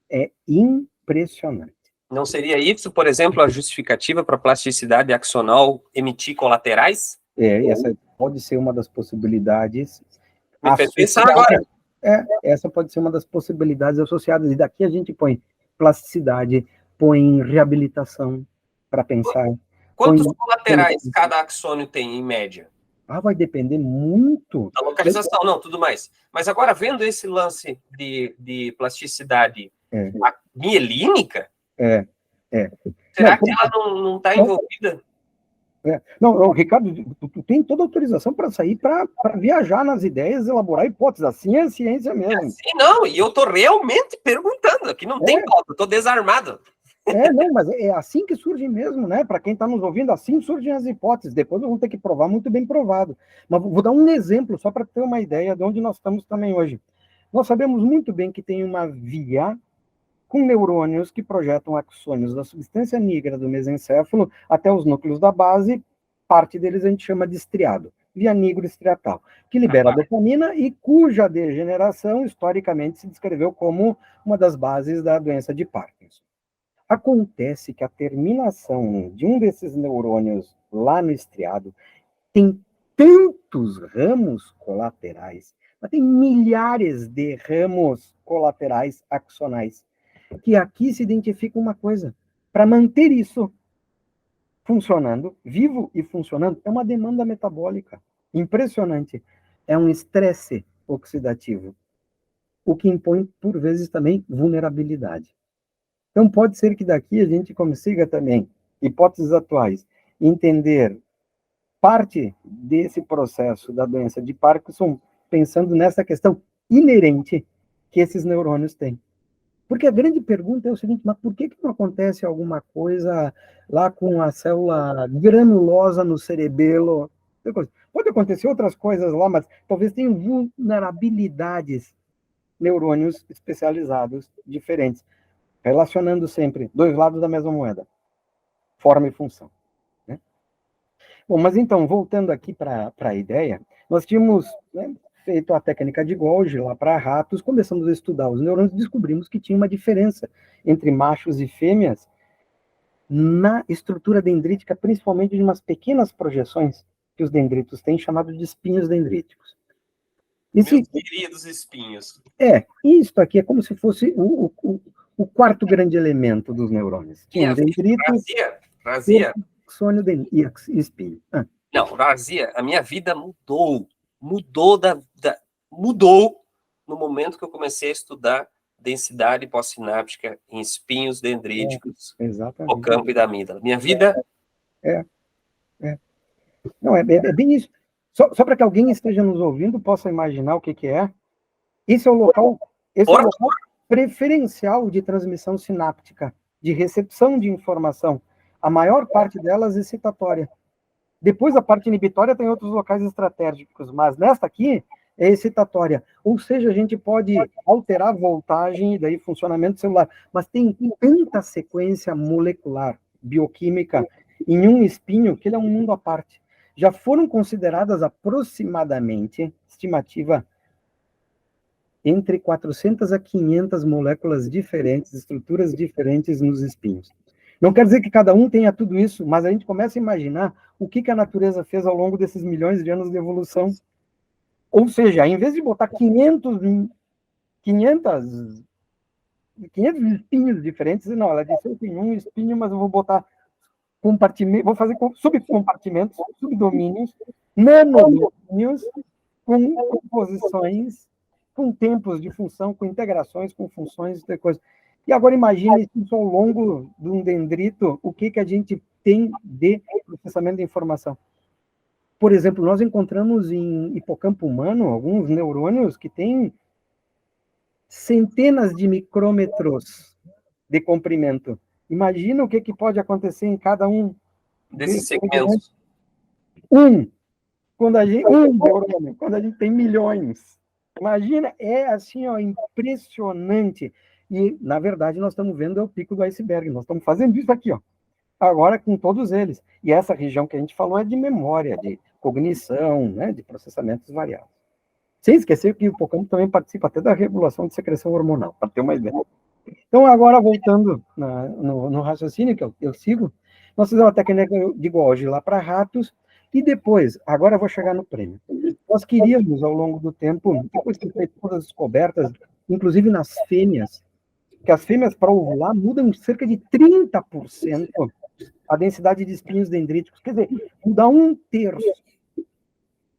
É impressionante. Não seria isso, por exemplo, a justificativa para a plasticidade axonal emitir colaterais? Essa pode ser uma das possibilidades. Me fez pensar agora. Essa pode ser uma das possibilidades associadas. E daqui a gente põe plasticidade, põe reabilitação para pensar. Quantos colaterais cada axônio tem, em média? Vai depender muito da localização, não, tudo mais. Mas agora, vendo esse lance de plasticidade mielínica, será que ela não está envolvida? Não, Ricardo, tu tem toda a autorização para sair, para viajar nas ideias, elaborar hipóteses. Assim é a ciência mesmo. Assim não, e eu estou realmente perguntando, aqui não tem pauta, eu estou desarmado. Não, mas é assim que surge mesmo, né? Para quem está nos ouvindo, assim surgem as hipóteses. Depois nós vamos ter que provar muito bem provado. Mas vou dar um exemplo, só para ter uma ideia de onde nós estamos também hoje. Nós sabemos muito bem que tem uma via com neurônios que projetam axônios da substância negra do mesencéfalo até os núcleos da base, parte deles a gente chama de estriado, via nigro-estriatal, que libera dopamina e cuja degeneração, historicamente, se descreveu como uma das bases da doença de Parkinson. Acontece que a terminação de um desses neurônios lá no estriado tem tantos ramos colaterais, mas tem milhares de ramos colaterais axonais, que aqui se identifica uma coisa. Para manter isso funcionando, vivo e funcionando, é uma demanda metabólica impressionante. É um estresse oxidativo, o que impõe, por vezes, também vulnerabilidade. Então, pode ser que daqui a gente consiga também, hipóteses atuais, entender parte desse processo da doença de Parkinson pensando nessa questão inerente que esses neurônios têm. Porque a grande pergunta é o seguinte, mas por que não acontece alguma coisa lá com a célula granulosa no cerebelo? Pode acontecer outras coisas lá, mas talvez tenham vulnerabilidades, neurônios especializados diferentes, relacionando sempre dois lados da mesma moeda, forma e função. Né? Bom, mas então, voltando aqui para a ideia, nós tínhamos, né, feito a técnica de Golgi lá para ratos, começamos a estudar os neurônios e descobrimos que tinha uma diferença entre machos e fêmeas na estrutura dendrítica, principalmente de umas pequenas projeções que os dendritos têm, chamados de espinhos dendríticos. Meus queridos espinhos. Isto aqui é como se fosse o quarto grande elemento dos neurônios. Tinha dendrito, Razia. Axônio e espinho. Não, Razia, a minha vida mudou. Mudou no momento que eu comecei a estudar densidade pós-sináptica em espinhos dendríticos, o campo e da amígdala. Minha vida... Não, é bem isso. Só para que alguém esteja nos ouvindo, possa imaginar o que é. Esse é o local preferencial de transmissão sináptica, de recepção de informação. A maior parte delas é excitatória. Depois, a parte inibitória tem outros locais estratégicos, mas nesta aqui é excitatória. Ou seja, a gente pode alterar a voltagem e daí funcionamento celular, mas tem tanta sequência molecular, bioquímica, em um espinho, que ele é um mundo à parte. Já foram consideradas aproximadamente, estimativa, entre 400 a 500 moléculas diferentes, estruturas diferentes nos espinhos. Não quer dizer que cada um tenha tudo isso, mas a gente começa a imaginar o que a natureza fez ao longo desses milhões de anos de evolução. Ou seja, em vez de botar 500 espinhos diferentes, não, ela disse, eu tenho um espinho, mas eu vou botar vou fazer subcompartimentos, subdomínios, nanodomínios, com composições, com tempos de função, com integrações, com funções e coisas. E agora imagine isso ao longo de um dendrito, o que a gente tem de processamento de informação. Por exemplo, nós encontramos em hipocampo humano alguns neurônios que têm centenas de micrômetros de comprimento. Imagina o que pode acontecer em cada um desses segmentos. Quando a gente tem milhões. Imagina, é assim, ó, impressionante. E, na verdade, nós estamos vendo o pico do iceberg. Nós estamos fazendo isso aqui, ó. Agora com todos eles. E essa região que a gente falou é de memória, de cognição, né, de processamentos variados. Sem esquecer que o hipocampo também participa até da regulação de secreção hormonal, para ter uma ideia. Então, agora, voltando no raciocínio que eu sigo, nós fizemos a técnica de Golgi lá para ratos, e depois, agora eu vou chegar no prêmio. Nós queríamos, ao longo do tempo, depois de ter feito todas as descobertas, inclusive nas fêmeas, que as fêmeas, para ovular, mudam cerca de 30% a densidade de espinhos dendríticos. Quer dizer, mudar 1/3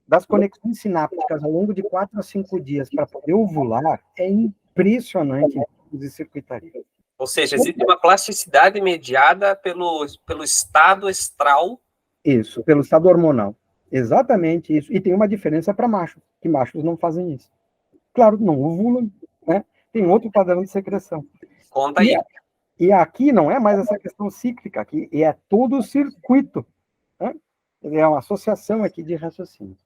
das conexões sinápticas ao longo de 4 a 5 dias para poder ovular é impressionante de circuitaria. Ou seja, existe uma plasticidade mediada pelo estado estral. Isso, pelo estado hormonal. Exatamente isso. E tem uma diferença para machos, que machos não fazem isso. Claro, não ovulam, né? Tem outro padrão de secreção. Conta aí. E aqui não é mais essa questão cíclica, aqui é todo o circuito. Né? É uma associação aqui de raciocínio.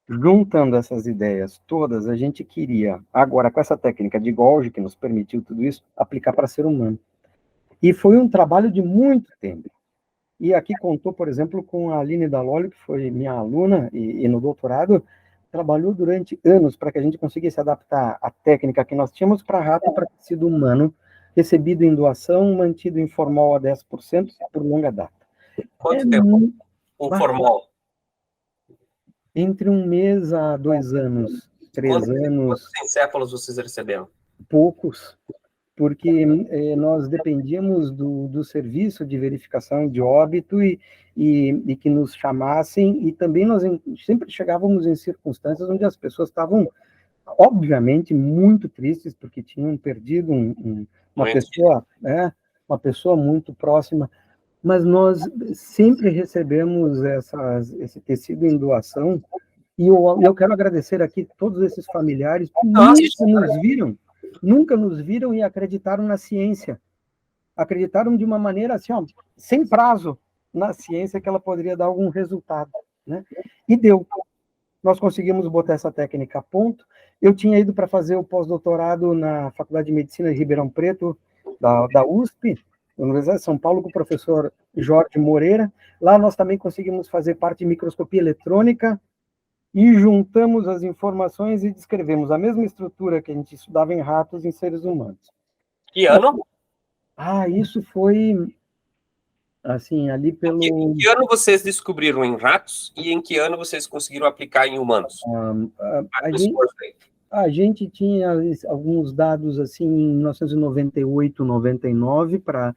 Juntando essas ideias todas, a gente queria, agora com essa técnica de Golgi, que nos permitiu tudo isso, aplicar para ser humano. E foi um trabalho de muito tempo. E aqui contou, por exemplo, com a Aline Dalolio, que foi minha aluna, e no doutorado, trabalhou durante anos para que a gente conseguisse adaptar a técnica que nós tínhamos para rato e para tecido humano, recebido em doação, mantido informal a 10% por longa data. Quanto tempo? Informal? Entre 1 mês a 2 anos, 3 anos. Quantos encéfalos vocês receberam? Poucos, porque nós dependíamos do serviço de verificação de óbito e que nos chamassem, e também nós sempre chegávamos em circunstâncias onde as pessoas estavam, obviamente, muito tristes, porque tinham perdido uma pessoa muito próxima, mas nós sempre recebemos esse tecido em doação, e eu quero agradecer aqui todos esses familiares que nunca nos viram e acreditaram na ciência. Acreditaram de uma maneira assim, ó, sem prazo na ciência, que ela poderia dar algum resultado, né? E deu. Nós conseguimos botar essa técnica a ponto. Eu tinha ido para fazer o pós-doutorado na Faculdade de Medicina de Ribeirão Preto, da USP, na Universidade de São Paulo, com o professor Jorge Moreira. Lá nós também conseguimos fazer parte de microscopia eletrônica, e juntamos as informações e descrevemos a mesma estrutura que a gente estudava em ratos em seres humanos. Que ano? Isso foi, assim, ali pelo... Em que ano vocês descobriram em ratos e em que ano vocês conseguiram aplicar em humanos? A gente tinha alguns dados, assim, em 1998, 99, para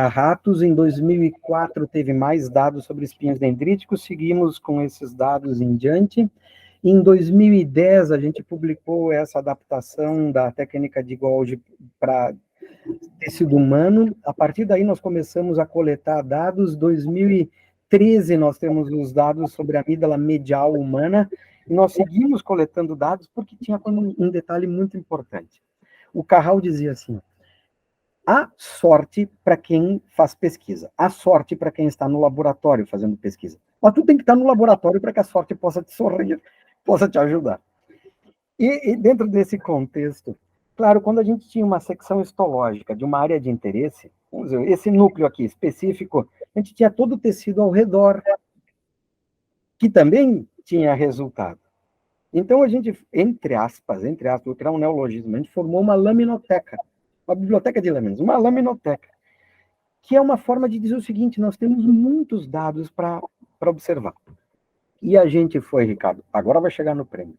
ratos. Em 2004 teve mais dados sobre espinhos dendríticos, seguimos com esses dados em diante. Em 2010, a gente publicou essa adaptação da técnica de Golgi para tecido humano. A partir daí, nós começamos a coletar dados. Em 2013, nós temos os dados sobre a amígdala medial humana, e nós seguimos coletando dados porque tinha um detalhe muito importante. O Carral dizia assim: há sorte para quem faz pesquisa, há sorte para quem está no laboratório fazendo pesquisa. Mas tu tem que estar no laboratório para que a sorte possa te sorrir, possa te ajudar. E dentro desse contexto, claro, quando a gente tinha uma secção histológica de uma área de interesse, vamos dizer, esse núcleo aqui específico, a gente tinha todo o tecido ao redor, que também tinha resultado. Então a gente, entre aspas, vou criar um neologismo, a gente formou uma laminoteca, uma biblioteca de lâminas, uma laminoteca, que é uma forma de dizer o seguinte: nós temos muitos dados para observar. E a gente foi, Ricardo, agora vai chegar no prêmio,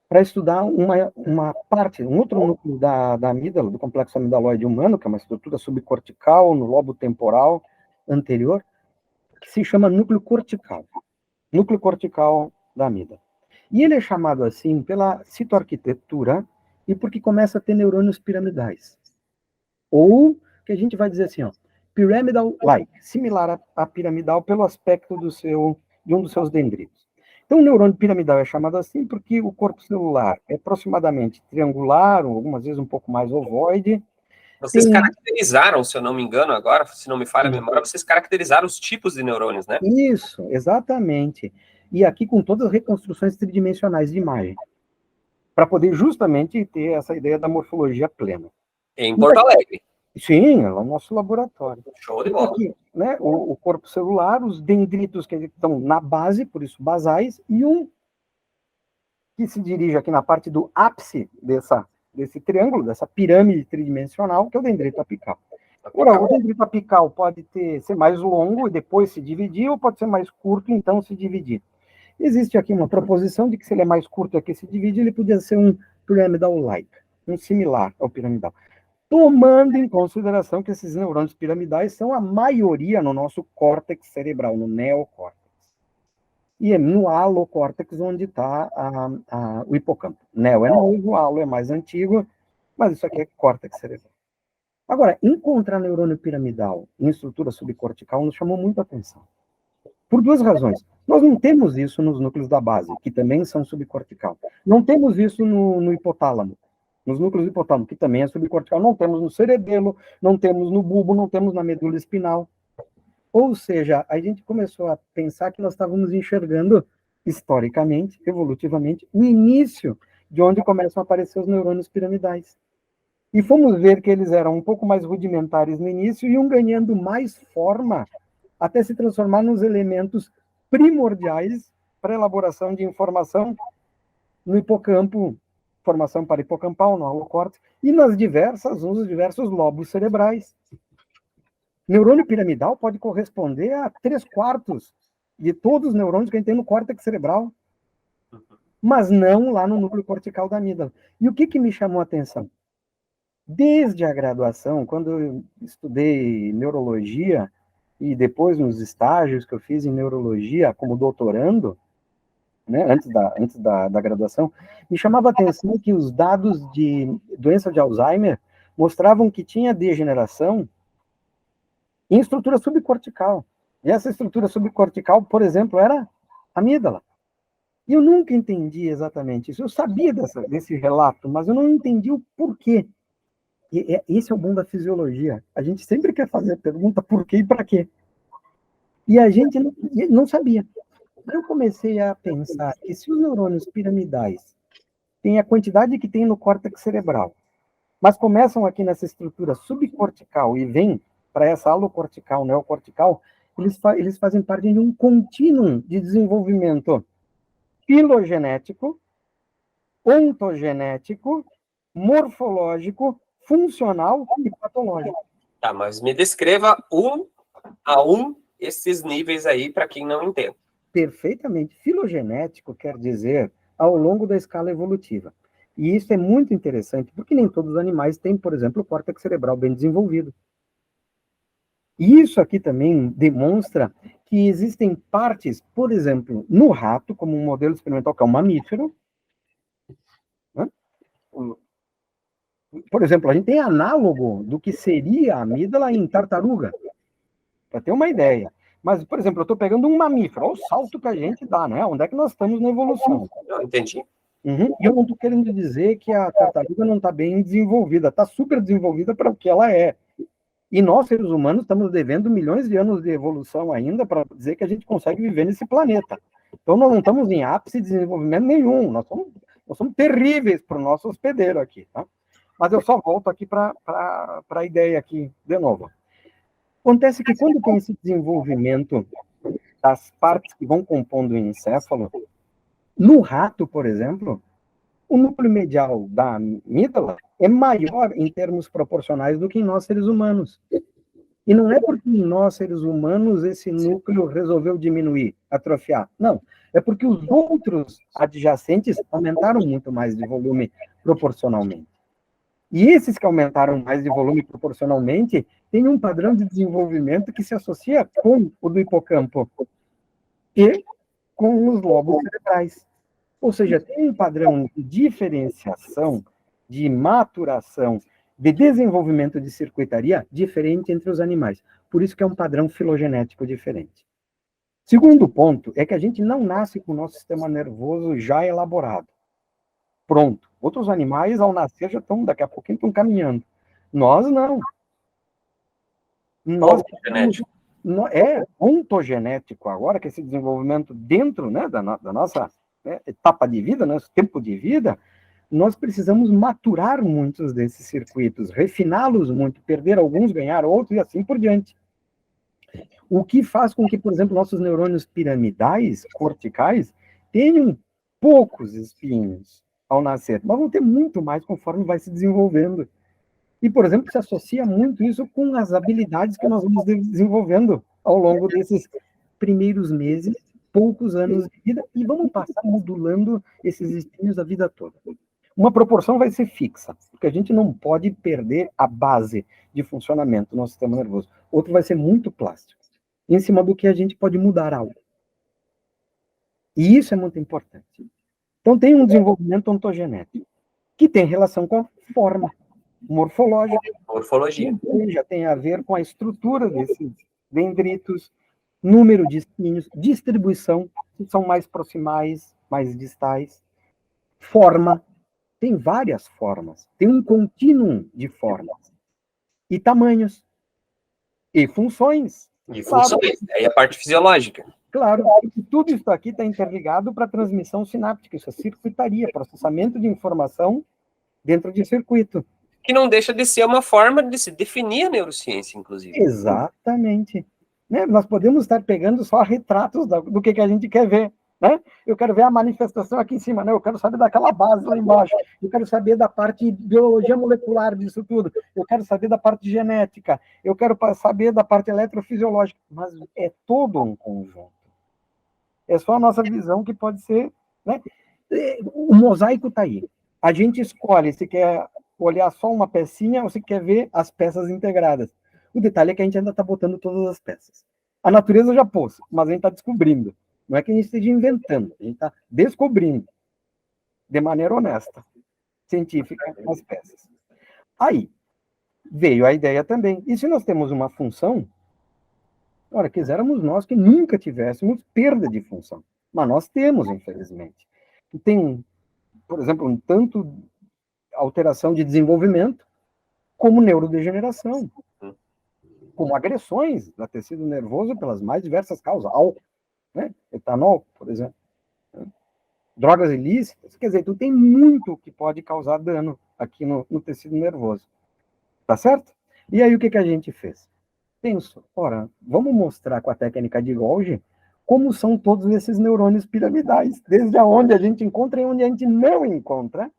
para estudar uma parte, um outro núcleo da amígdala, do complexo amidaloide humano, que é uma estrutura subcortical, no lobo temporal anterior, que se chama núcleo cortical da amígdala. E ele é chamado assim pela citoarquitetura e porque começa a ter neurônios piramidais. Ou, que a gente vai dizer assim, ó, pyramidal-like, similar a piramidal pelo aspecto de um dos seus dendritos. Então, o neurônio piramidal é chamado assim porque o corpo celular é aproximadamente triangular, ou algumas vezes um pouco mais ovoide. Vocês caracterizaram, se eu não me engano agora, se não me falha a memória, vocês caracterizaram os tipos de neurônios, né? Isso, exatamente. E aqui com todas as reconstruções tridimensionais de imagem, para poder justamente ter essa ideia da morfologia plena. Em Porto Alegre. Sim, é o nosso laboratório. Show de bola. Aqui, né, o corpo celular, os dendritos que estão na base, por isso basais, e um que se dirige aqui na parte do ápice desse triângulo, dessa pirâmide tridimensional, que é o dendrito apical. Ora, o dendrito apical pode ser mais longo e depois se dividir, ou pode ser mais curto e então se dividir. Existe aqui uma proposição de que se ele é mais curto e aqui se divide, ele podia ser um pyramidal-like, um similar ao piramidal. Tomando em consideração que esses neurônios piramidais são a maioria no nosso córtex cerebral, no neocórtex. E é no alocórtex onde está o hipocampo. Neo é novo, alo é mais antigo, mas isso aqui é córtex cerebral. Agora, encontrar neurônio piramidal em estrutura subcortical nos chamou muito a atenção. Por duas razões. Nós não temos isso nos núcleos da base, que também são subcortical. Não temos isso no hipotálamo, nos núcleos do hipotálamo, que também é subcortical. Não temos no cerebelo, não temos no bulbo, não temos na medula espinal. Ou seja, a gente começou a pensar que nós estávamos enxergando, historicamente, evolutivamente, o início de onde começam a aparecer os neurônios piramidais. E fomos ver que eles eram um pouco mais rudimentares no início e iam ganhando mais forma até se transformar nos elementos primordiais para a elaboração de informação no hipocampo formação parahipocampal, no halocórtex, e nos diversos lobos cerebrais. Neurônio piramidal pode corresponder a 3/4 de todos os neurônios que a gente tem no córtex cerebral, mas não lá no núcleo cortical da amígdala. E o que me chamou a atenção? Desde a graduação, quando eu estudei neurologia, e depois nos estágios que eu fiz em neurologia como doutorando, né, antes da graduação, me chamava a atenção que os dados de doença de Alzheimer mostravam que tinha degeneração em estrutura subcortical. E essa estrutura subcortical, por exemplo, era a amígdala. E eu nunca entendi exatamente isso. Eu sabia desse relato, mas eu não entendi o porquê. E esse é o bom da fisiologia. A gente sempre quer fazer a pergunta por quê e para quê. E a gente não sabia. Eu comecei a pensar que se os neurônios piramidais têm a quantidade que tem no córtex cerebral, mas começam aqui nessa estrutura subcortical e vêm para essa alocortical, neocortical, eles fazem parte de um contínuo de desenvolvimento filogenético, ontogenético, morfológico, funcional e patológico. Tá, mas me descreva um a um esses níveis aí para quem não entende. Perfeitamente. Filogenético quer dizer ao longo da escala evolutiva. E isso é muito interessante, porque nem todos os animais têm, por exemplo, o córtex cerebral bem desenvolvido. E isso aqui também demonstra que existem partes, por exemplo, no rato, como um modelo experimental que é um mamífero, né? Por exemplo, a gente tem análogo do que seria a amígdala em tartaruga, para ter uma ideia. Mas, por exemplo, eu estou pegando um mamífero, olha o salto que a gente dá, né? Onde é que nós estamos na evolução? Eu entendi. E eu não estou querendo dizer que a tartaruga não está bem desenvolvida, está super desenvolvida para o que ela é. E nós, seres humanos, estamos devendo milhões de anos de evolução ainda para dizer que a gente consegue viver nesse planeta. Então, nós não estamos em ápice de desenvolvimento nenhum, nós somos terríveis para o nosso hospedeiro aqui, tá? Mas eu só volto aqui para a ideia aqui, de novo. Acontece que quando tem esse desenvolvimento das partes que vão compondo o encéfalo, no rato, por exemplo, o núcleo medial da amígdala é maior em termos proporcionais do que em nós, seres humanos. E não é porque em nós, seres humanos, esse núcleo resolveu diminuir, atrofiar. Não. É porque os outros adjacentes aumentaram muito mais de volume proporcionalmente. E esses que aumentaram mais de volume proporcionalmente têm um padrão de desenvolvimento que se associa com o do hipocampo e com os lobos cerebrais. Ou seja, tem um padrão de diferenciação, de maturação, de desenvolvimento de circuitaria diferente entre os animais. Por isso que é um padrão filogenético diferente. Segundo ponto é que a gente não nasce com o nosso sistema nervoso já elaborado. Pronto. Outros animais, ao nascer, já estão, daqui a pouquinho, estão caminhando. Nós, não. Nós é ontogenético agora, que esse desenvolvimento dentro, né, da nossa, né, etapa de vida, nosso tempo de vida, nós precisamos maturar muitos desses circuitos, refiná-los muito, perder alguns, ganhar outros e assim por diante. O que faz com que, por exemplo, nossos neurônios piramidais, corticais, tenham poucos espinhos ao nascer, mas vão ter muito mais conforme vai se desenvolvendo. E, por exemplo, se associa muito isso com as habilidades que nós vamos desenvolvendo ao longo desses primeiros meses, poucos anos de vida, e vamos passar modulando esses espinhos a vida toda. Uma proporção vai ser fixa, porque a gente não pode perder a base de funcionamento do nosso sistema nervoso. Outro vai ser muito plástico, em cima do que a gente pode mudar algo. E isso é muito importante. Então, tem um desenvolvimento ontogenético, que tem relação com a forma morfológica. Morfologia. Já tem a ver com a estrutura desses dendritos, número de espinhos, distribuição, se são mais proximais, mais distais, forma, tem várias formas, tem um contínuo de formas, e tamanhos, e funções. E funções, aí a parte fisiológica. Claro, que tudo isso aqui está interligado para a transmissão sináptica, isso é circuitaria, processamento de informação dentro de circuito. Que não deixa de ser uma forma de se definir a neurociência, inclusive. Exatamente. Né? Nós podemos estar pegando só retratos do que a gente quer ver, né? Eu quero ver a manifestação aqui em cima, né? Eu quero saber daquela base lá embaixo. Eu quero saber da parte de biologia molecular disso tudo. Eu quero saber da parte genética. Eu quero saber da parte eletrofisiológica. Mas é todo um conjunto. É só a nossa visão que pode ser, né? O mosaico está aí. A gente escolhe se quer olhar só uma pecinha ou se quer ver as peças integradas. O detalhe é que a gente ainda está botando todas as peças. A natureza já pôs, mas a gente está descobrindo. Não é que a gente esteja inventando, a gente está descobrindo, de maneira honesta, científica, as peças. Aí, veio a ideia também. E se nós temos uma função, ora, quiséramos nós que nunca tivéssemos perda de função. Mas nós temos, infelizmente. E tem, por exemplo, um tanto alteração de desenvolvimento, como neurodegeneração, como agressões do tecido nervoso pelas mais diversas causas, álcool, né? Etanol, por exemplo, né? Drogas ilícitas, quer dizer, tu tem muito que pode causar dano aqui no tecido nervoso, tá certo? E aí o que a gente fez? Penso, ora, vamos mostrar com a técnica de Golgi como são todos esses neurônios piramidais, desde onde a gente encontra e onde a gente não encontra.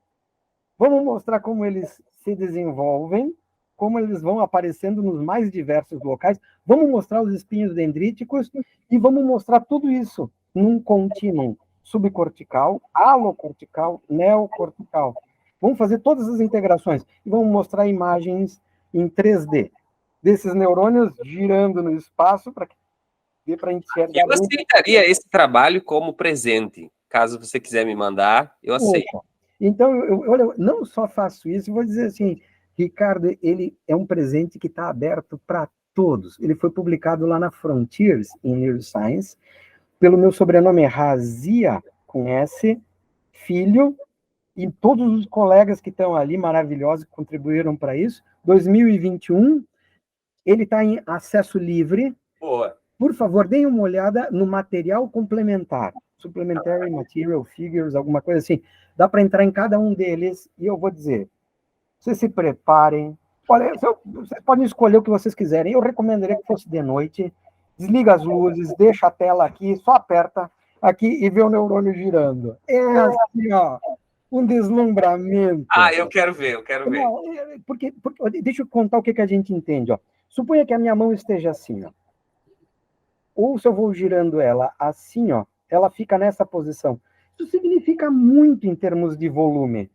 Vamos mostrar como eles se desenvolvem, como eles vão aparecendo nos mais diversos locais. Vamos mostrar os espinhos dendríticos e vamos mostrar tudo isso num contínuo subcortical, alocortical, neocortical. Vamos fazer todas as integrações e vamos mostrar imagens em 3D desses neurônios girando no espaço para enxergar. Eu aceitaria esse trabalho como presente. Caso você quiser me mandar, eu aceito. Então, olha, não só faço isso, vou dizer assim, Ricardo, ele é um presente que está aberto para todos. Ele foi publicado lá na Frontiers in Neuroscience, pelo meu sobrenome Razia, com S, Filho, e todos os colegas que estão ali, maravilhosos, que contribuíram para isso. 2021, ele está em acesso livre. Boa. Por favor, deem uma olhada no material complementar. Supplementary Material Figures, alguma coisa assim. Dá para entrar em cada um deles e eu vou dizer, vocês se preparem. Olha, vocês podem escolher o que vocês quiserem. Eu recomendaria que fosse de noite. Desliga as luzes, deixa a tela aqui, só aperta aqui e vê o neurônio girando. É assim, ó, um deslumbramento. Ah, eu quero ver, eu quero ver. Não, porque deixa eu contar o que a gente entende. Ó. Suponha que a minha mão esteja assim, ó. Ou se eu vou girando ela assim, ó, ela fica nessa posição. Isso significa muito em termos de volume.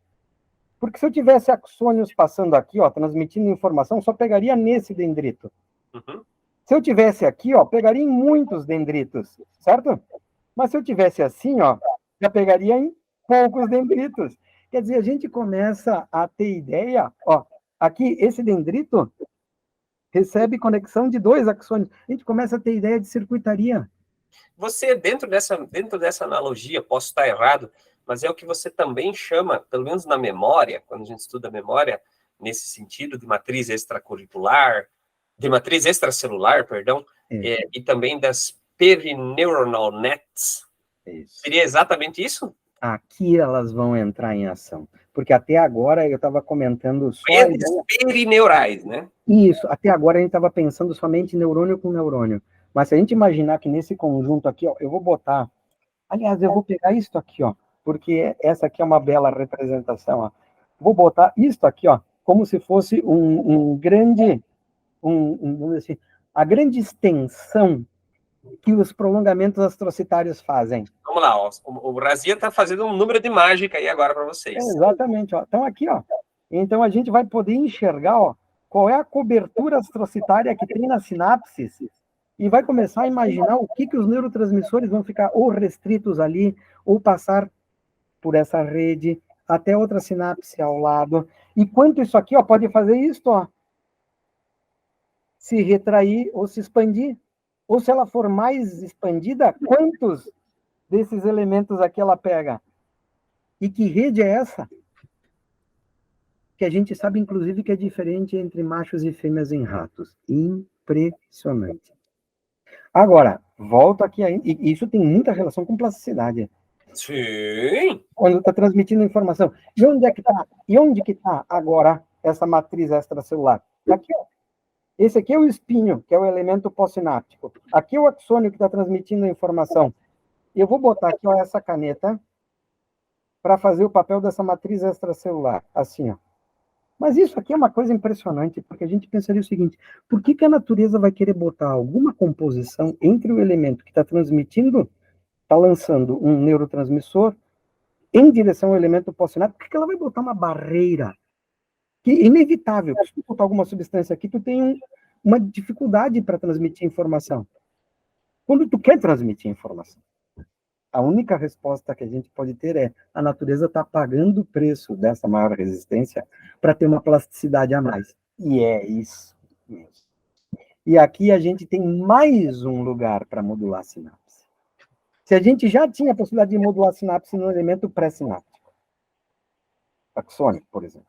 Porque se eu tivesse axônios passando aqui, ó, transmitindo informação, só pegaria nesse dendrito. Uhum. Se eu tivesse aqui, ó, pegaria em muitos dendritos, certo? Mas se eu tivesse assim, ó, já pegaria em poucos dendritos. Quer dizer, a gente começa a ter ideia, ó, aqui, esse dendrito recebe conexão de 2 axônios. A gente começa a ter ideia de circuitaria. Você, dentro dessa analogia, posso estar errado, mas é o que você também chama, pelo menos na memória, quando a gente estuda a memória, nesse sentido de matriz extracurricular, de matriz extracelular, perdão, e também das perineuronal nets. Isso. Seria exatamente isso? Aqui elas vão entrar em ação. Porque até agora eu estava comentando só... Perineurais, né? Isso, até agora a gente estava pensando somente neurônio com neurônio. Mas se a gente imaginar que nesse conjunto aqui, ó, eu vou botar... Aliás, eu vou pegar isso aqui, ó, porque essa aqui é uma bela representação, ó. Vou botar isso aqui, ó, como se fosse um grande... vamos dizer assim, a grande extensão que os prolongamentos astrocitários fazem. Vamos lá, ó. O Razia está fazendo um número de mágica aí agora para vocês. Exatamente, ó. Então aqui, ó. Então a gente vai poder enxergar, ó, qual é a cobertura astrocitária que tem nas sinapses e vai começar a imaginar o que os neurotransmissores vão ficar ou restritos ali ou passar por essa rede até outra sinapse ao lado. E quanto isso aqui, ó, pode fazer isso, ó, se retrair ou se expandir. Ou se ela for mais expandida, quantos desses elementos aqui ela pega? E que rede é essa? Que a gente sabe, inclusive, que é diferente entre machos e fêmeas em ratos. Impressionante. Agora, volta aqui ainda, e isso tem muita relação com plasticidade. Sim. Quando está transmitindo informação. E onde é que está? E onde que está agora essa matriz extracelular? Aqui, ó. Esse aqui é o espinho, que é o elemento pós-sináptico. Aqui é o axônio que está transmitindo a informação. Eu vou botar aqui, ó, essa caneta para fazer o papel dessa matriz extracelular, assim, ó. Mas isso aqui é uma coisa impressionante, porque a gente pensaria o seguinte: por que a natureza vai querer botar alguma composição entre o elemento que está transmitindo, está lançando um neurotransmissor, em direção ao elemento pós-sináptico? Por que ela vai botar uma barreira? Que é inevitável. Se tu botar alguma substância aqui, tu tem uma dificuldade para transmitir informação. Quando tu quer transmitir informação, a única resposta que a gente pode ter é: a natureza está pagando o preço dessa maior resistência para ter uma plasticidade a mais. E é isso mesmo. E aqui a gente tem mais um lugar para modular a sinapse. Se a gente já tinha a possibilidade de modular a sinapse no elemento pré-sináptico, axônico, por exemplo,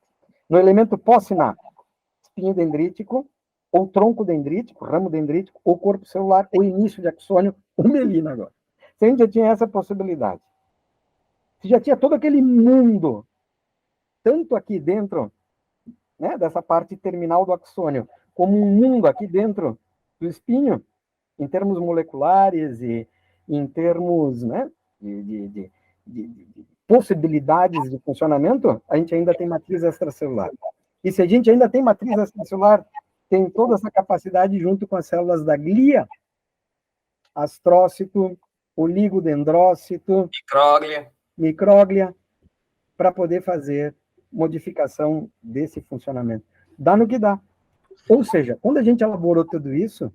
no elemento pós-sináptico, espinho dendrítico, ou tronco dendrítico, ramo dendrítico, ou corpo celular, ou início de axônio, ou melina agora. Se a gente já tinha essa possibilidade, se já tinha todo aquele mundo, tanto aqui dentro, né, dessa parte terminal do axônio, como um mundo aqui dentro do espinho, em termos moleculares e em termos, né, de possibilidades de funcionamento, a gente ainda tem matriz extracelular. E se a gente ainda tem matriz extracelular, tem toda essa capacidade junto com as células da glia, astrócito, oligodendrócito, micróglia, para poder fazer modificação desse funcionamento. Dá no que dá. Ou seja, quando a gente elaborou tudo isso,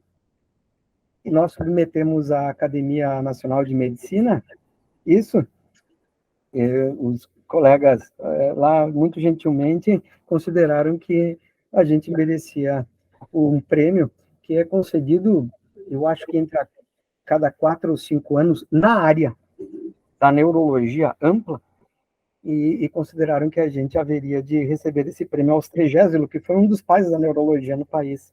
e nós submetemos à Academia Nacional de Medicina, isso, os colegas lá, muito gentilmente, consideraram que a gente merecia um prêmio que é concedido, eu acho que entre cada 4 ou 5 anos, na área da neurologia ampla, e consideraram que a gente haveria de receber esse prêmio aos Tregésilo, que foi um dos pais da neurologia no país.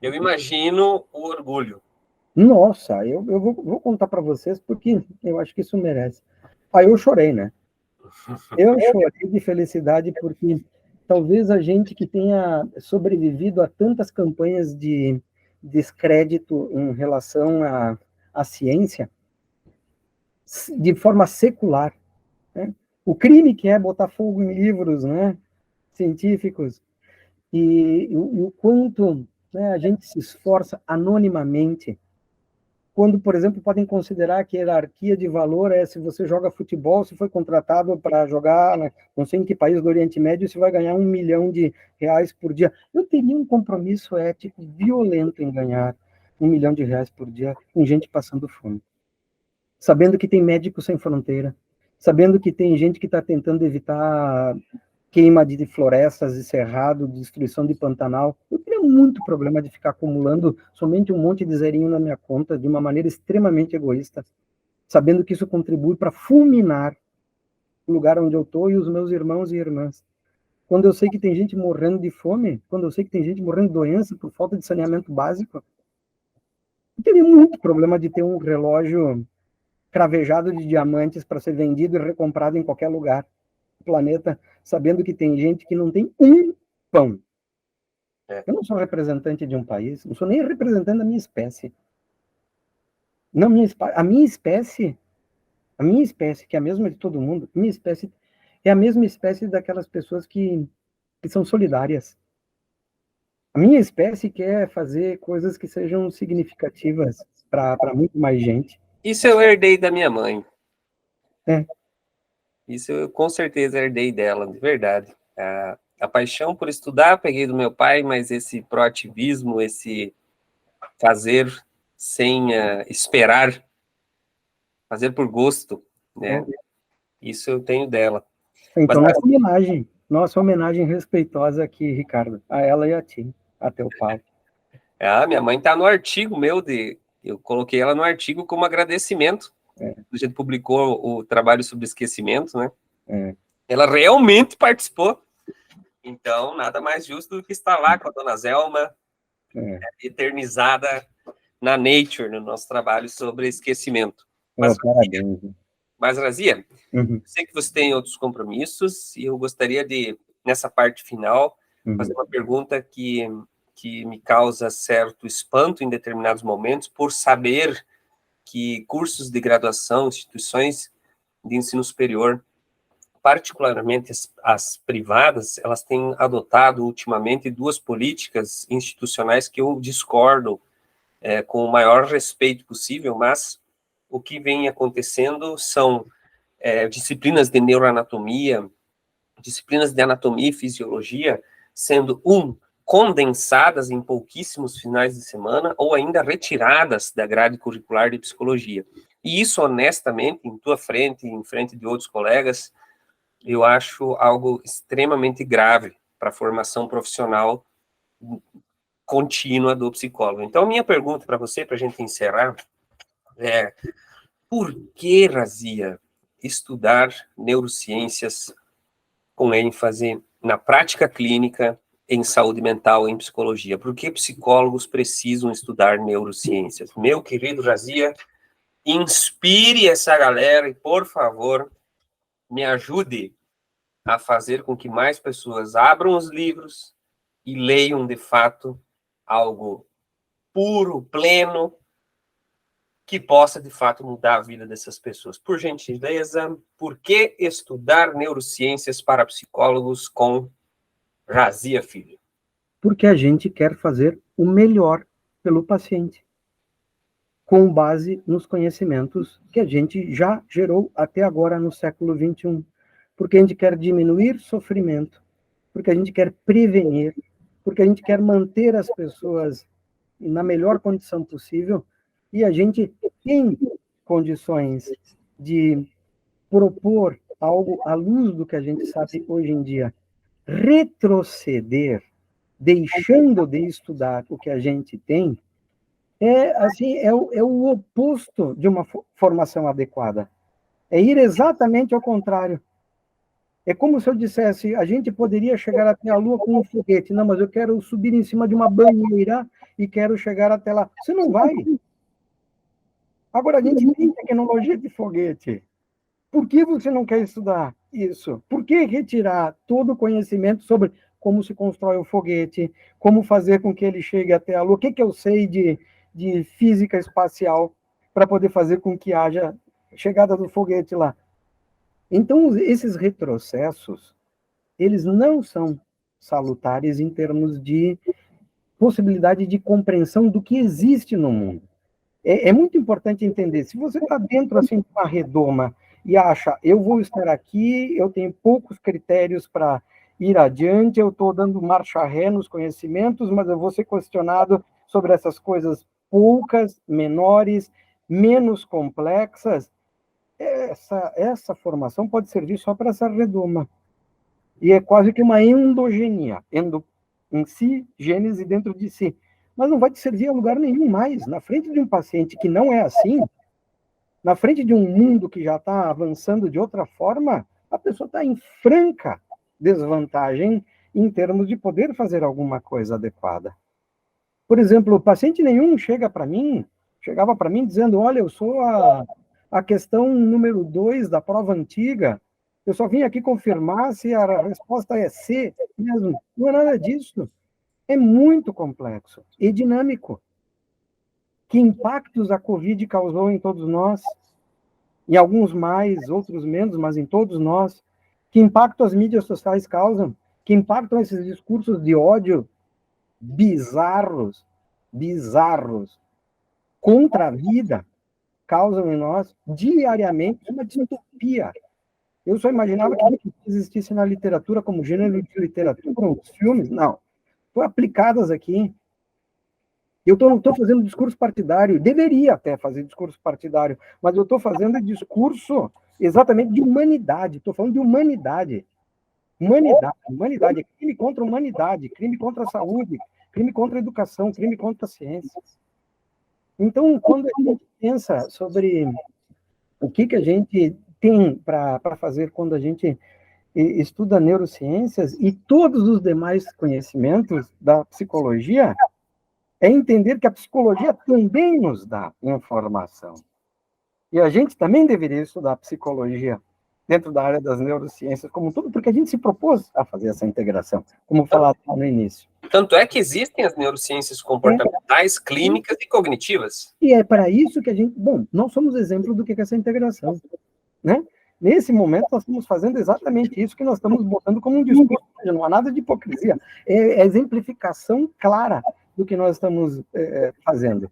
Eu imagino o orgulho. Nossa, eu vou contar para vocês, porque eu acho que isso merece. Aí eu chorei, né? Eu chorei de felicidade, porque talvez a gente que tenha sobrevivido a tantas campanhas de descrédito em relação à ciência, de forma secular, né? O crime que é botar fogo em livros, né, científicos, e o quanto, né, a gente se esforça anonimamente, quando, por exemplo, podem considerar que a hierarquia de valor é se você joga futebol, se foi contratado para jogar, né, não sei em que país do Oriente Médio, você vai ganhar R$ 1 milhão por dia. Eu teria um compromisso ético violento em ganhar R$ 1 milhão por dia com gente passando fome. Sabendo que tem médicos sem fronteira, sabendo que tem gente que está tentando evitar queima de florestas e cerrado, destruição de Pantanal. Eu teria muito problema de ficar acumulando somente um monte de zerinho na minha conta de uma maneira extremamente egoísta, sabendo que isso contribui para fulminar o lugar onde eu estou e os meus irmãos e irmãs. Quando eu sei que tem gente morrendo de fome, quando eu sei que tem gente morrendo de doença por falta de saneamento básico, eu teria muito problema de ter um relógio cravejado de diamantes para ser vendido e recomprado em qualquer lugar do planeta, sabendo que tem gente que não tem um pão. Eu não sou representante de um país, não sou nem representante da minha espécie. Não, a minha espécie, que é a mesma de todo mundo, minha espécie é a mesma espécie daquelas pessoas que são solidárias. A minha espécie quer fazer coisas que sejam significativas para muito mais gente. Isso eu herdei da minha mãe. É. Isso eu com certeza herdei dela, de verdade. A paixão por estudar peguei do meu pai, mas esse proativismo, esse fazer sem esperar, fazer por gosto, né? Isso eu tenho dela. Então, nossa homenagem respeitosa aqui, Ricardo, a ela e a ti, a teu pai. Minha mãe está no artigo meu, eu coloquei ela no artigo como agradecimento. A gente publicou o trabalho sobre esquecimento, né? Ela realmente participou. Então, nada mais justo do que estar lá com a dona Zelma, eternizada na Nature, no nosso trabalho sobre esquecimento. Mas Razia, sei que você tem outros compromissos e eu gostaria de, nessa parte final, fazer uma pergunta que me causa certo espanto em determinados momentos, por saber que cursos de graduação, instituições de ensino superior, particularmente as privadas, elas têm adotado ultimamente duas políticas institucionais que eu discordo com o maior respeito possível, mas o que vem acontecendo são disciplinas de neuroanatomia, disciplinas de anatomia e fisiologia, sendo condensadas em pouquíssimos finais de semana ou ainda retiradas da grade curricular de psicologia. E isso, honestamente, em tua frente, em frente de outros colegas, eu acho algo extremamente grave para a formação profissional contínua do psicólogo. Então, minha pergunta para você, para a gente encerrar, é: por que, Razia, estudar neurociências com ênfase na prática clínica, em saúde mental, em psicologia? Por que psicólogos precisam estudar neurociências? Meu querido Razia, inspire essa galera e, por favor, me ajude a fazer com que mais pessoas abram os livros e leiam, de fato, algo puro, pleno, que possa, de fato, mudar a vida dessas pessoas. Por gentileza, por que estudar neurociências para psicólogos com Razia Filho? Porque a gente quer fazer o melhor pelo paciente, com base nos conhecimentos que a gente já gerou até agora no século XXI. Porque a gente quer diminuir sofrimento, porque a gente quer prevenir, porque a gente quer manter as pessoas na melhor condição possível, e a gente tem condições de propor algo à luz do que a gente sabe hoje em dia. Retroceder, deixando de estudar o que a gente tem, é o oposto de uma formação adequada. É ir exatamente ao contrário. É como se eu dissesse, a gente poderia chegar até a Lua com um foguete. Não, mas eu quero subir em cima de uma banheira e quero chegar até lá. Você não vai. Agora, a gente tem tecnologia de foguete. Por que você não quer estudar isso? Por que retirar todo o conhecimento sobre como se constrói o foguete, como fazer com que ele chegue até a Lua? O que eu sei de física espacial para poder fazer com que haja chegada do foguete lá? Então, esses retrocessos, eles não são salutares em termos de possibilidade de compreensão do que existe no mundo. É muito importante entender, se você está dentro assim, de uma redoma e acha, eu vou estar aqui, eu tenho poucos critérios para ir adiante, eu estou dando marcha ré nos conhecimentos, mas eu vou ser questionado sobre essas coisas poucas, menores, menos complexas, essa formação pode servir só para essa redoma. E é quase que uma endogenia, em si, gênese dentro de si. Mas não vai te servir a lugar nenhum mais. Na frente de um paciente que não é assim, na frente de um mundo que já está avançando de outra forma, a pessoa está em franca desvantagem em termos de poder fazer alguma coisa adequada. Por exemplo, paciente nenhum chegava para mim dizendo, olha, eu sou a questão número 2 da prova antiga, eu só vim aqui confirmar se a resposta é C mesmo. Não é nada disso. É muito complexo e dinâmico. Que impactos a Covid causou em todos nós? Em alguns mais, outros menos, mas em todos nós. Que impacto as mídias sociais causam? Que impacto esses discursos de ódio bizarros contra a vida causam em nós diariamente uma distopia. Eu só imaginava que existisse na literatura como gênero de literatura, os filmes, não. Foi aplicadas aqui. Eu não estou fazendo discurso partidário, deveria até fazer discurso partidário, mas eu estou fazendo discurso exatamente de humanidade, estou falando de humanidade. Humanidade, crime contra a humanidade, crime contra a saúde, crime contra a educação, crime contra a ciência. Então, quando a gente pensa sobre o que a gente tem para fazer quando a gente estuda neurociências e todos os demais conhecimentos da psicologia, é entender que a psicologia também nos dá informação. E a gente também deveria estudar psicologia dentro da área das neurociências como um todo, porque a gente se propôs a fazer essa integração, como falado no início. Tanto é que existem as neurociências comportamentais, clínicas e cognitivas. E é para isso que a gente... Bom, nós somos exemplo do que é essa integração, né? Nesse momento, nós estamos fazendo exatamente isso que nós estamos botando como um discurso, não há nada de hipocrisia, é a exemplificação clara do que nós estamos fazendo.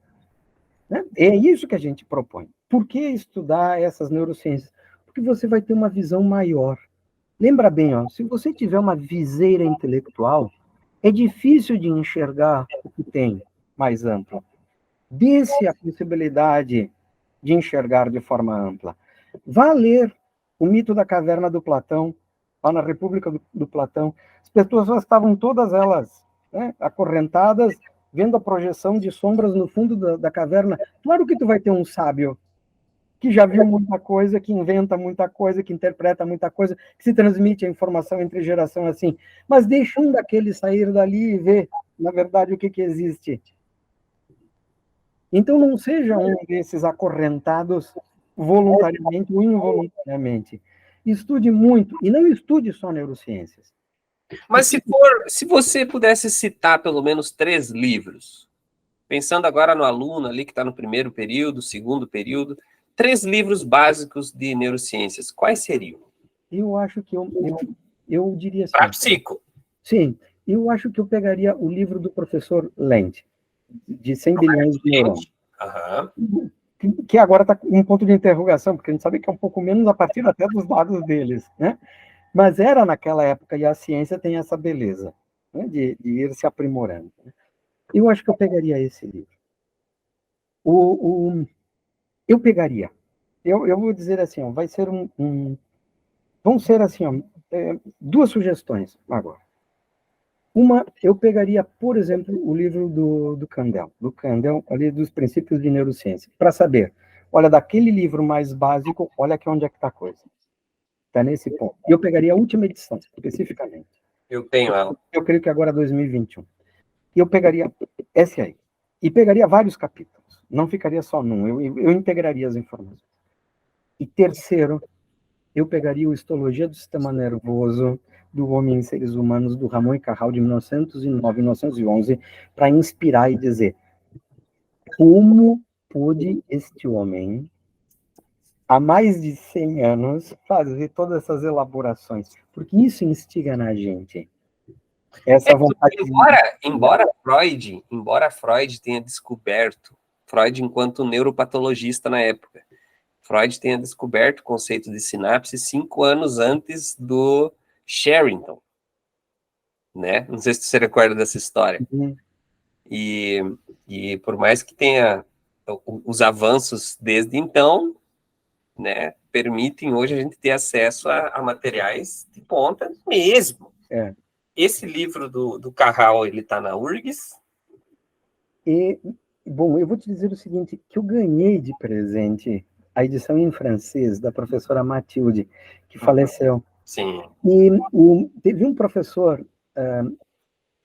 Né? É isso que a gente propõe. Por que estudar essas neurociências? Porque você vai ter uma visão maior. Lembra bem, ó, se você tiver uma viseira intelectual, é difícil de enxergar o que tem mais amplo. Dê-se a possibilidade de enxergar de forma ampla. Vá ler o mito da caverna do Platão, lá na República do Platão. As pessoas estavam todas elas, né, acorrentadas, vendo a projeção de sombras no fundo da caverna. Claro que tu vai ter um sábio que já viu muita coisa, que inventa muita coisa, que interpreta muita coisa, que se transmite a informação entre geração assim. Mas deixa um daqueles sair dali e ver, na verdade, o que existe. Então, não seja um desses acorrentados voluntariamente ou involuntariamente. Estude muito, e não estude só neurociências. Mas se você pudesse citar pelo menos 3 livros, pensando agora no aluno ali que está no primeiro período, segundo período, 3 livros básicos de neurociências, quais seriam? Eu acho que eu diria assim... Para psico. Sim, eu acho que eu pegaria o livro do professor Lent, de 100 bilhões de neurônios. Uhum. Que agora está com um ponto de interrogação, porque a gente sabe que é um pouco menos a partir até dos dados deles, né? Mas era naquela época, e a ciência tem essa beleza, né, de ir se aprimorando. Eu acho que eu pegaria esse livro. Eu pegaria. Eu vou dizer assim, ó, vai ser vão ser assim, ó, 2 sugestões agora. Uma, eu pegaria, por exemplo, o livro do Kandel, ali dos princípios de neurociência, para saber, olha, daquele livro mais básico, olha aqui onde é que está a coisa. Está nesse ponto. E eu pegaria a última edição, especificamente. Eu tenho ela. Eu creio que agora é 2021. E eu pegaria esse aí. E pegaria vários capítulos. Não ficaria só num. Eu integraria as informações. E terceiro, eu pegaria o Histologia do Sistema Nervoso do Homem em Seres Humanos, do Ramon e Cajal, de 1909, 1911, para inspirar e dizer como pôde este homem, há mais de 100 anos, fazer todas essas elaborações. Porque isso instiga na gente. Essa vontade embora Freud tenha descoberto, Freud enquanto neuropatologista na época, Freud tenha descoberto o conceito de sinapse 5 anos antes do Sherrington, né? Não sei se você recorda dessa história. E por mais que tenha os avanços desde então, né, permitem hoje a gente ter acesso a materiais de ponta mesmo. Esse livro do Cajal, ele está na URGS? Bom, eu vou te dizer o seguinte, que eu ganhei de presente a edição em francês da professora Mathilde, que faleceu. Sim. E teve um professor...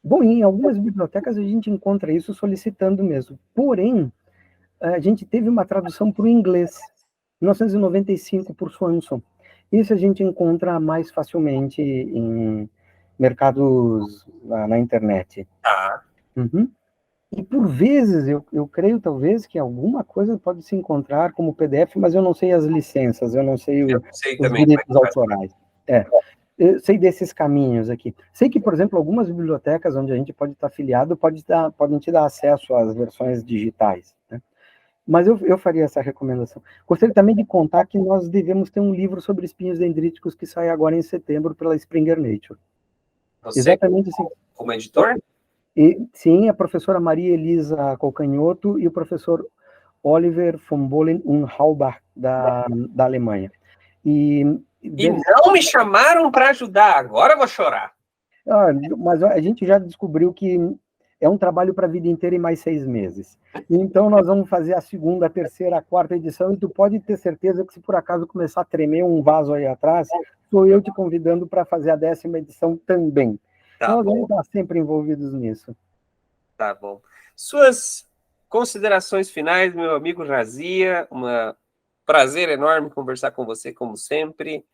bom, em algumas bibliotecas a gente encontra isso solicitando mesmo. Porém, a gente teve uma tradução para o inglês, em 1995, por Swanson. Isso a gente encontra mais facilmente em mercados na internet. Uhum. E por vezes, eu creio talvez que alguma coisa pode se encontrar como PDF, mas eu não sei as licenças, eu não sei os direitos autorais. Eu sei desses caminhos aqui. Sei que, por exemplo, algumas bibliotecas onde a gente pode estar afiliado podem te dar acesso às versões digitais, né? Mas eu faria essa recomendação. Gostaria também de contar que nós devemos ter um livro sobre espinhos dendríticos que sai agora em setembro pela Springer Nature. Exatamente assim. Como editor? Sim, a professora Maria Elisa Colcanhoto e o professor Oliver von Bohlen und Haubach, da Alemanha. E não me chamaram para ajudar, agora eu vou chorar. Mas a gente já descobriu que é um trabalho para a vida inteira e mais 6 meses. Então, nós vamos fazer a segunda, a terceira, a quarta edição, e tu pode ter certeza que se por acaso começar a tremer um vaso aí atrás, sou eu te convidando para fazer a 10ª edição também. Nós vamos estar sempre envolvidos nisso. Tá bom. Suas considerações finais, meu amigo Razia, um prazer enorme conversar com você, como sempre.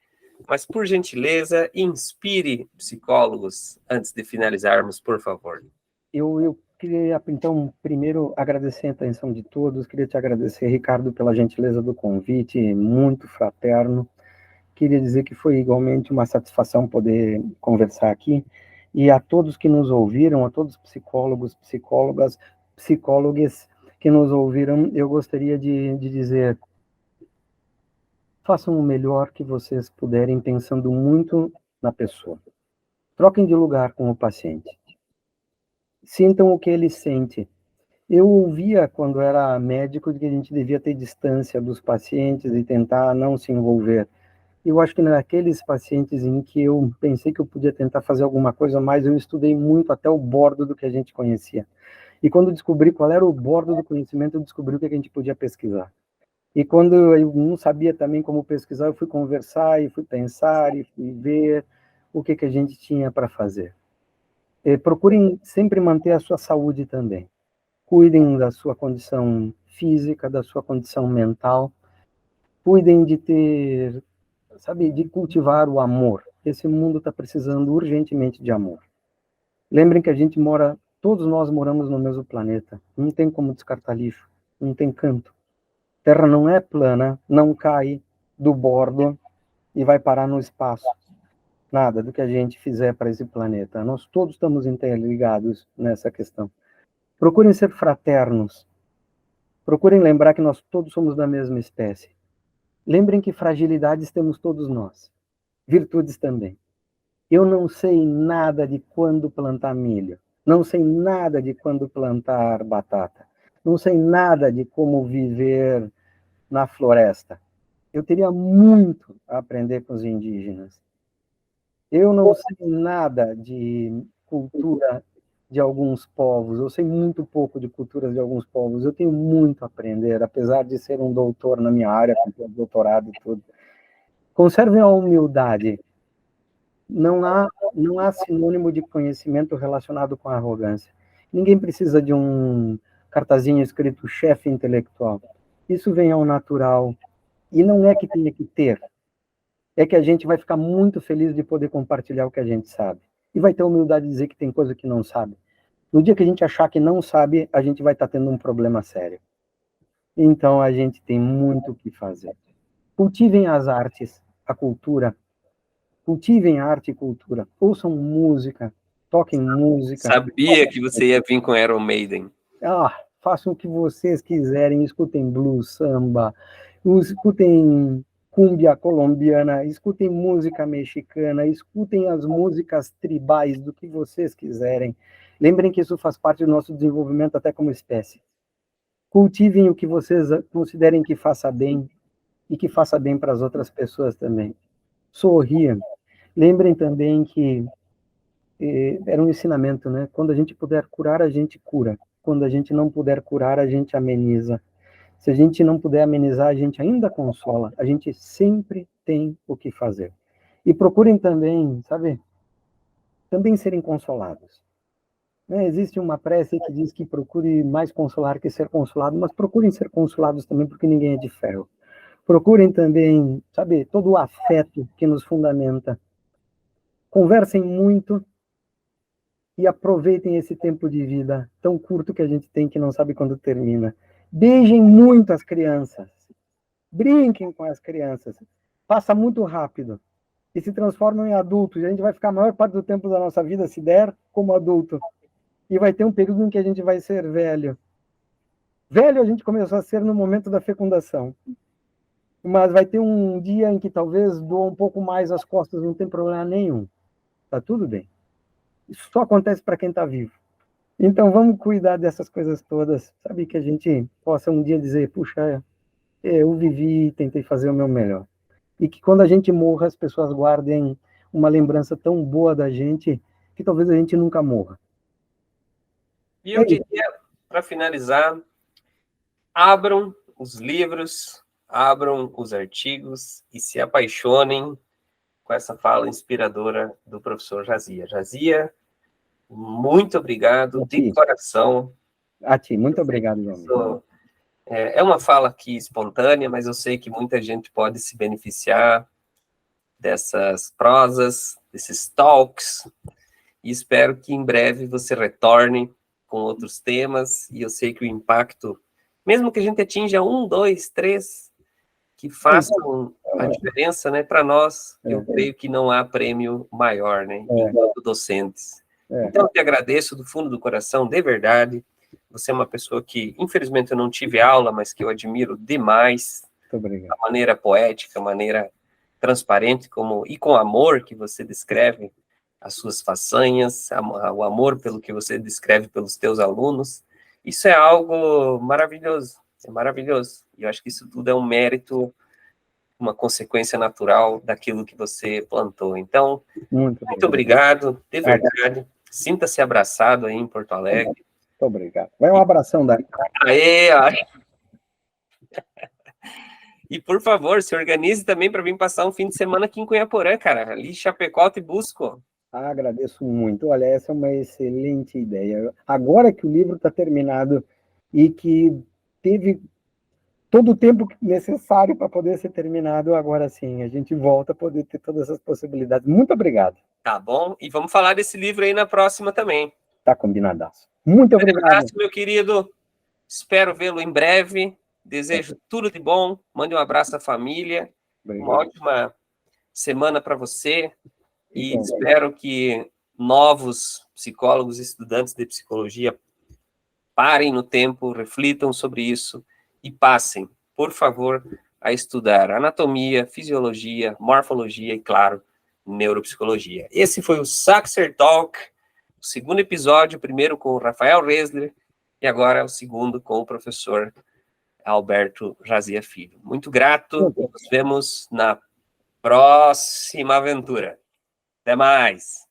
Mas, por gentileza, inspire psicólogos antes de finalizarmos, por favor. Eu queria, então, primeiro agradecer a atenção de todos, queria te agradecer, Ricardo, pela gentileza do convite, muito fraterno. Queria dizer que foi igualmente uma satisfação poder conversar aqui, e a todos que nos ouviram, a todos os psicólogos, psicólogas, psicólogas que nos ouviram, eu gostaria de dizer, façam o melhor que vocês puderem, pensando muito na pessoa. Troquem de lugar com o paciente. Sintam o que ele sente. Eu ouvia, quando era médico, que a gente devia ter distância dos pacientes e tentar não se envolver. Eu acho que naqueles pacientes em que eu pensei que eu podia tentar fazer alguma coisa mais, eu estudei muito até o bordo do que a gente conhecia. E quando descobri qual era o bordo do conhecimento, eu descobri o que a gente podia pesquisar. E quando eu não sabia também como pesquisar, eu fui conversar, e fui pensar, e fui ver o que a gente tinha para fazer. Procurem sempre manter a sua saúde também. Cuidem da sua condição física, da sua condição mental. Cuidem de ter, sabe, de cultivar o amor. Esse mundo está precisando urgentemente de amor. Lembrem que a gente mora, todos nós moramos no mesmo planeta. Não tem como descartar lixo, não tem canto. Terra não é plana, não cai do bordo e vai parar no espaço. Nada do que a gente fizer para esse planeta. Nós todos estamos interligados nessa questão. Procurem ser fraternos. Procurem lembrar que nós todos somos da mesma espécie. Lembrem que fragilidades temos todos nós. Virtudes também. Eu não sei nada de quando plantar milho. Não sei nada de quando plantar batata. Não sei nada de como viver na floresta. Eu teria muito a aprender com os indígenas. Eu não sei nada de cultura de alguns povos, eu sei muito pouco de culturas de alguns povos, eu tenho muito a aprender, apesar de ser um doutor na minha área, com doutorado e tudo. Conservem a humildade. Não há sinônimo de conhecimento relacionado com a arrogância. Ninguém precisa de um cartazinho escrito chefe intelectual. Isso vem ao natural. E não é que tenha que ter, é que a gente vai ficar muito feliz de poder compartilhar o que a gente sabe. E vai ter humildade de dizer que tem coisa que não sabe. No dia que a gente achar que não sabe, a gente vai estar tendo um problema sério. Então, a gente tem muito o que fazer. Cultivem as artes, a cultura. Cultivem arte e cultura. Ouçam música, toquem música. Sabia que você ia vir com Iron Maiden. Façam o que vocês quiserem. Escutem blues, samba, escutem cúmbia colombiana, escutem música mexicana, escutem as músicas tribais, do que vocês quiserem. Lembrem que isso faz parte do nosso desenvolvimento até como espécie. Cultivem o que vocês considerem que faça bem e que faça bem para as outras pessoas também. Sorriam. Lembrem também que era um ensinamento, né? Quando a gente puder curar, a gente cura. Quando a gente não puder curar, a gente ameniza. Se a gente não puder amenizar, a gente ainda consola. A gente sempre tem o que fazer. E procurem também, sabe, também serem consolados. Né? Existe uma prece que diz que procure mais consolar que ser consolado, mas procurem ser consolados também, porque ninguém é de ferro. Procurem também, sabe, todo o afeto que nos fundamenta. Conversem muito e aproveitem esse tempo de vida tão curto que a gente tem, que não sabe quando termina. Beijem muito as crianças. Brinquem com as crianças. Passa muito rápido. E se transformam em adultos. E a gente vai ficar a maior parte do tempo da nossa vida, se der, como adulto. E vai ter um período em que a gente vai ser velho. Velho a gente começou a ser no momento da fecundação. Mas vai ter um dia em que talvez doa um pouco mais as costas, não tem problema nenhum. Tá tudo bem. Isso só acontece para quem está vivo. Então vamos cuidar dessas coisas todas, sabe? Que a gente possa um dia dizer, puxa, eu vivi e tentei fazer o meu melhor. E que quando a gente morra, as pessoas guardem uma lembrança tão boa da gente, que talvez a gente nunca morra. E eu diria, para finalizar, abram os livros, abram os artigos e se apaixonem com essa fala inspiradora do professor Jazia. Jazia, muito obrigado, de coração. A ti, muito obrigado, João. É uma fala aqui espontânea, mas eu sei que muita gente pode se beneficiar dessas prosas, desses talks, e espero que em breve você retorne com outros temas, e eu sei que o impacto, mesmo que a gente atinja 1, 2, 3, que façam a diferença, né, para nós, eu creio que não há prêmio maior, né, enquanto docentes. Então, eu te agradeço do fundo do coração, de verdade. Você é uma pessoa que, infelizmente, eu não tive aula, mas que eu admiro demais. Muito obrigado. A maneira poética, a maneira transparente e com amor que você descreve as suas façanhas, o amor pelo que você descreve pelos teus alunos. Isso é algo maravilhoso, é maravilhoso. E eu acho que isso tudo é um mérito, uma consequência natural daquilo que você plantou. Então, muito obrigado, de verdade. Sinta-se abraçado aí em Porto Alegre. Muito obrigado. Vai um abração daí. Aê, E, por favor, se organize também para vir passar um fim de semana aqui em Cunhaporã, cara. Ali, Chapecó, e busco. Agradeço muito. Olha, essa é uma excelente ideia. Agora que o livro está terminado e que teve todo o tempo necessário para poder ser terminado, agora sim, a gente volta a poder ter todas essas possibilidades. Muito obrigado. Tá bom? E vamos falar desse livro aí na próxima também. Tá combinadaço. Muito obrigado. Um abraço, meu querido. Espero vê-lo em breve. Desejo tudo de bom. Mande um abraço à família. Obrigado. Uma ótima semana para você. E espero que novos psicólogos e estudantes de psicologia parem no tempo, reflitam sobre isso e passem, por favor, a estudar anatomia, fisiologia, morfologia e, claro, neuropsicologia. Esse foi o Saxer Talk, o segundo episódio, o primeiro com o Rafael Resler e agora o segundo com o professor Alberto Jazia Filho. Muito grato, nos vemos na próxima aventura. Até mais!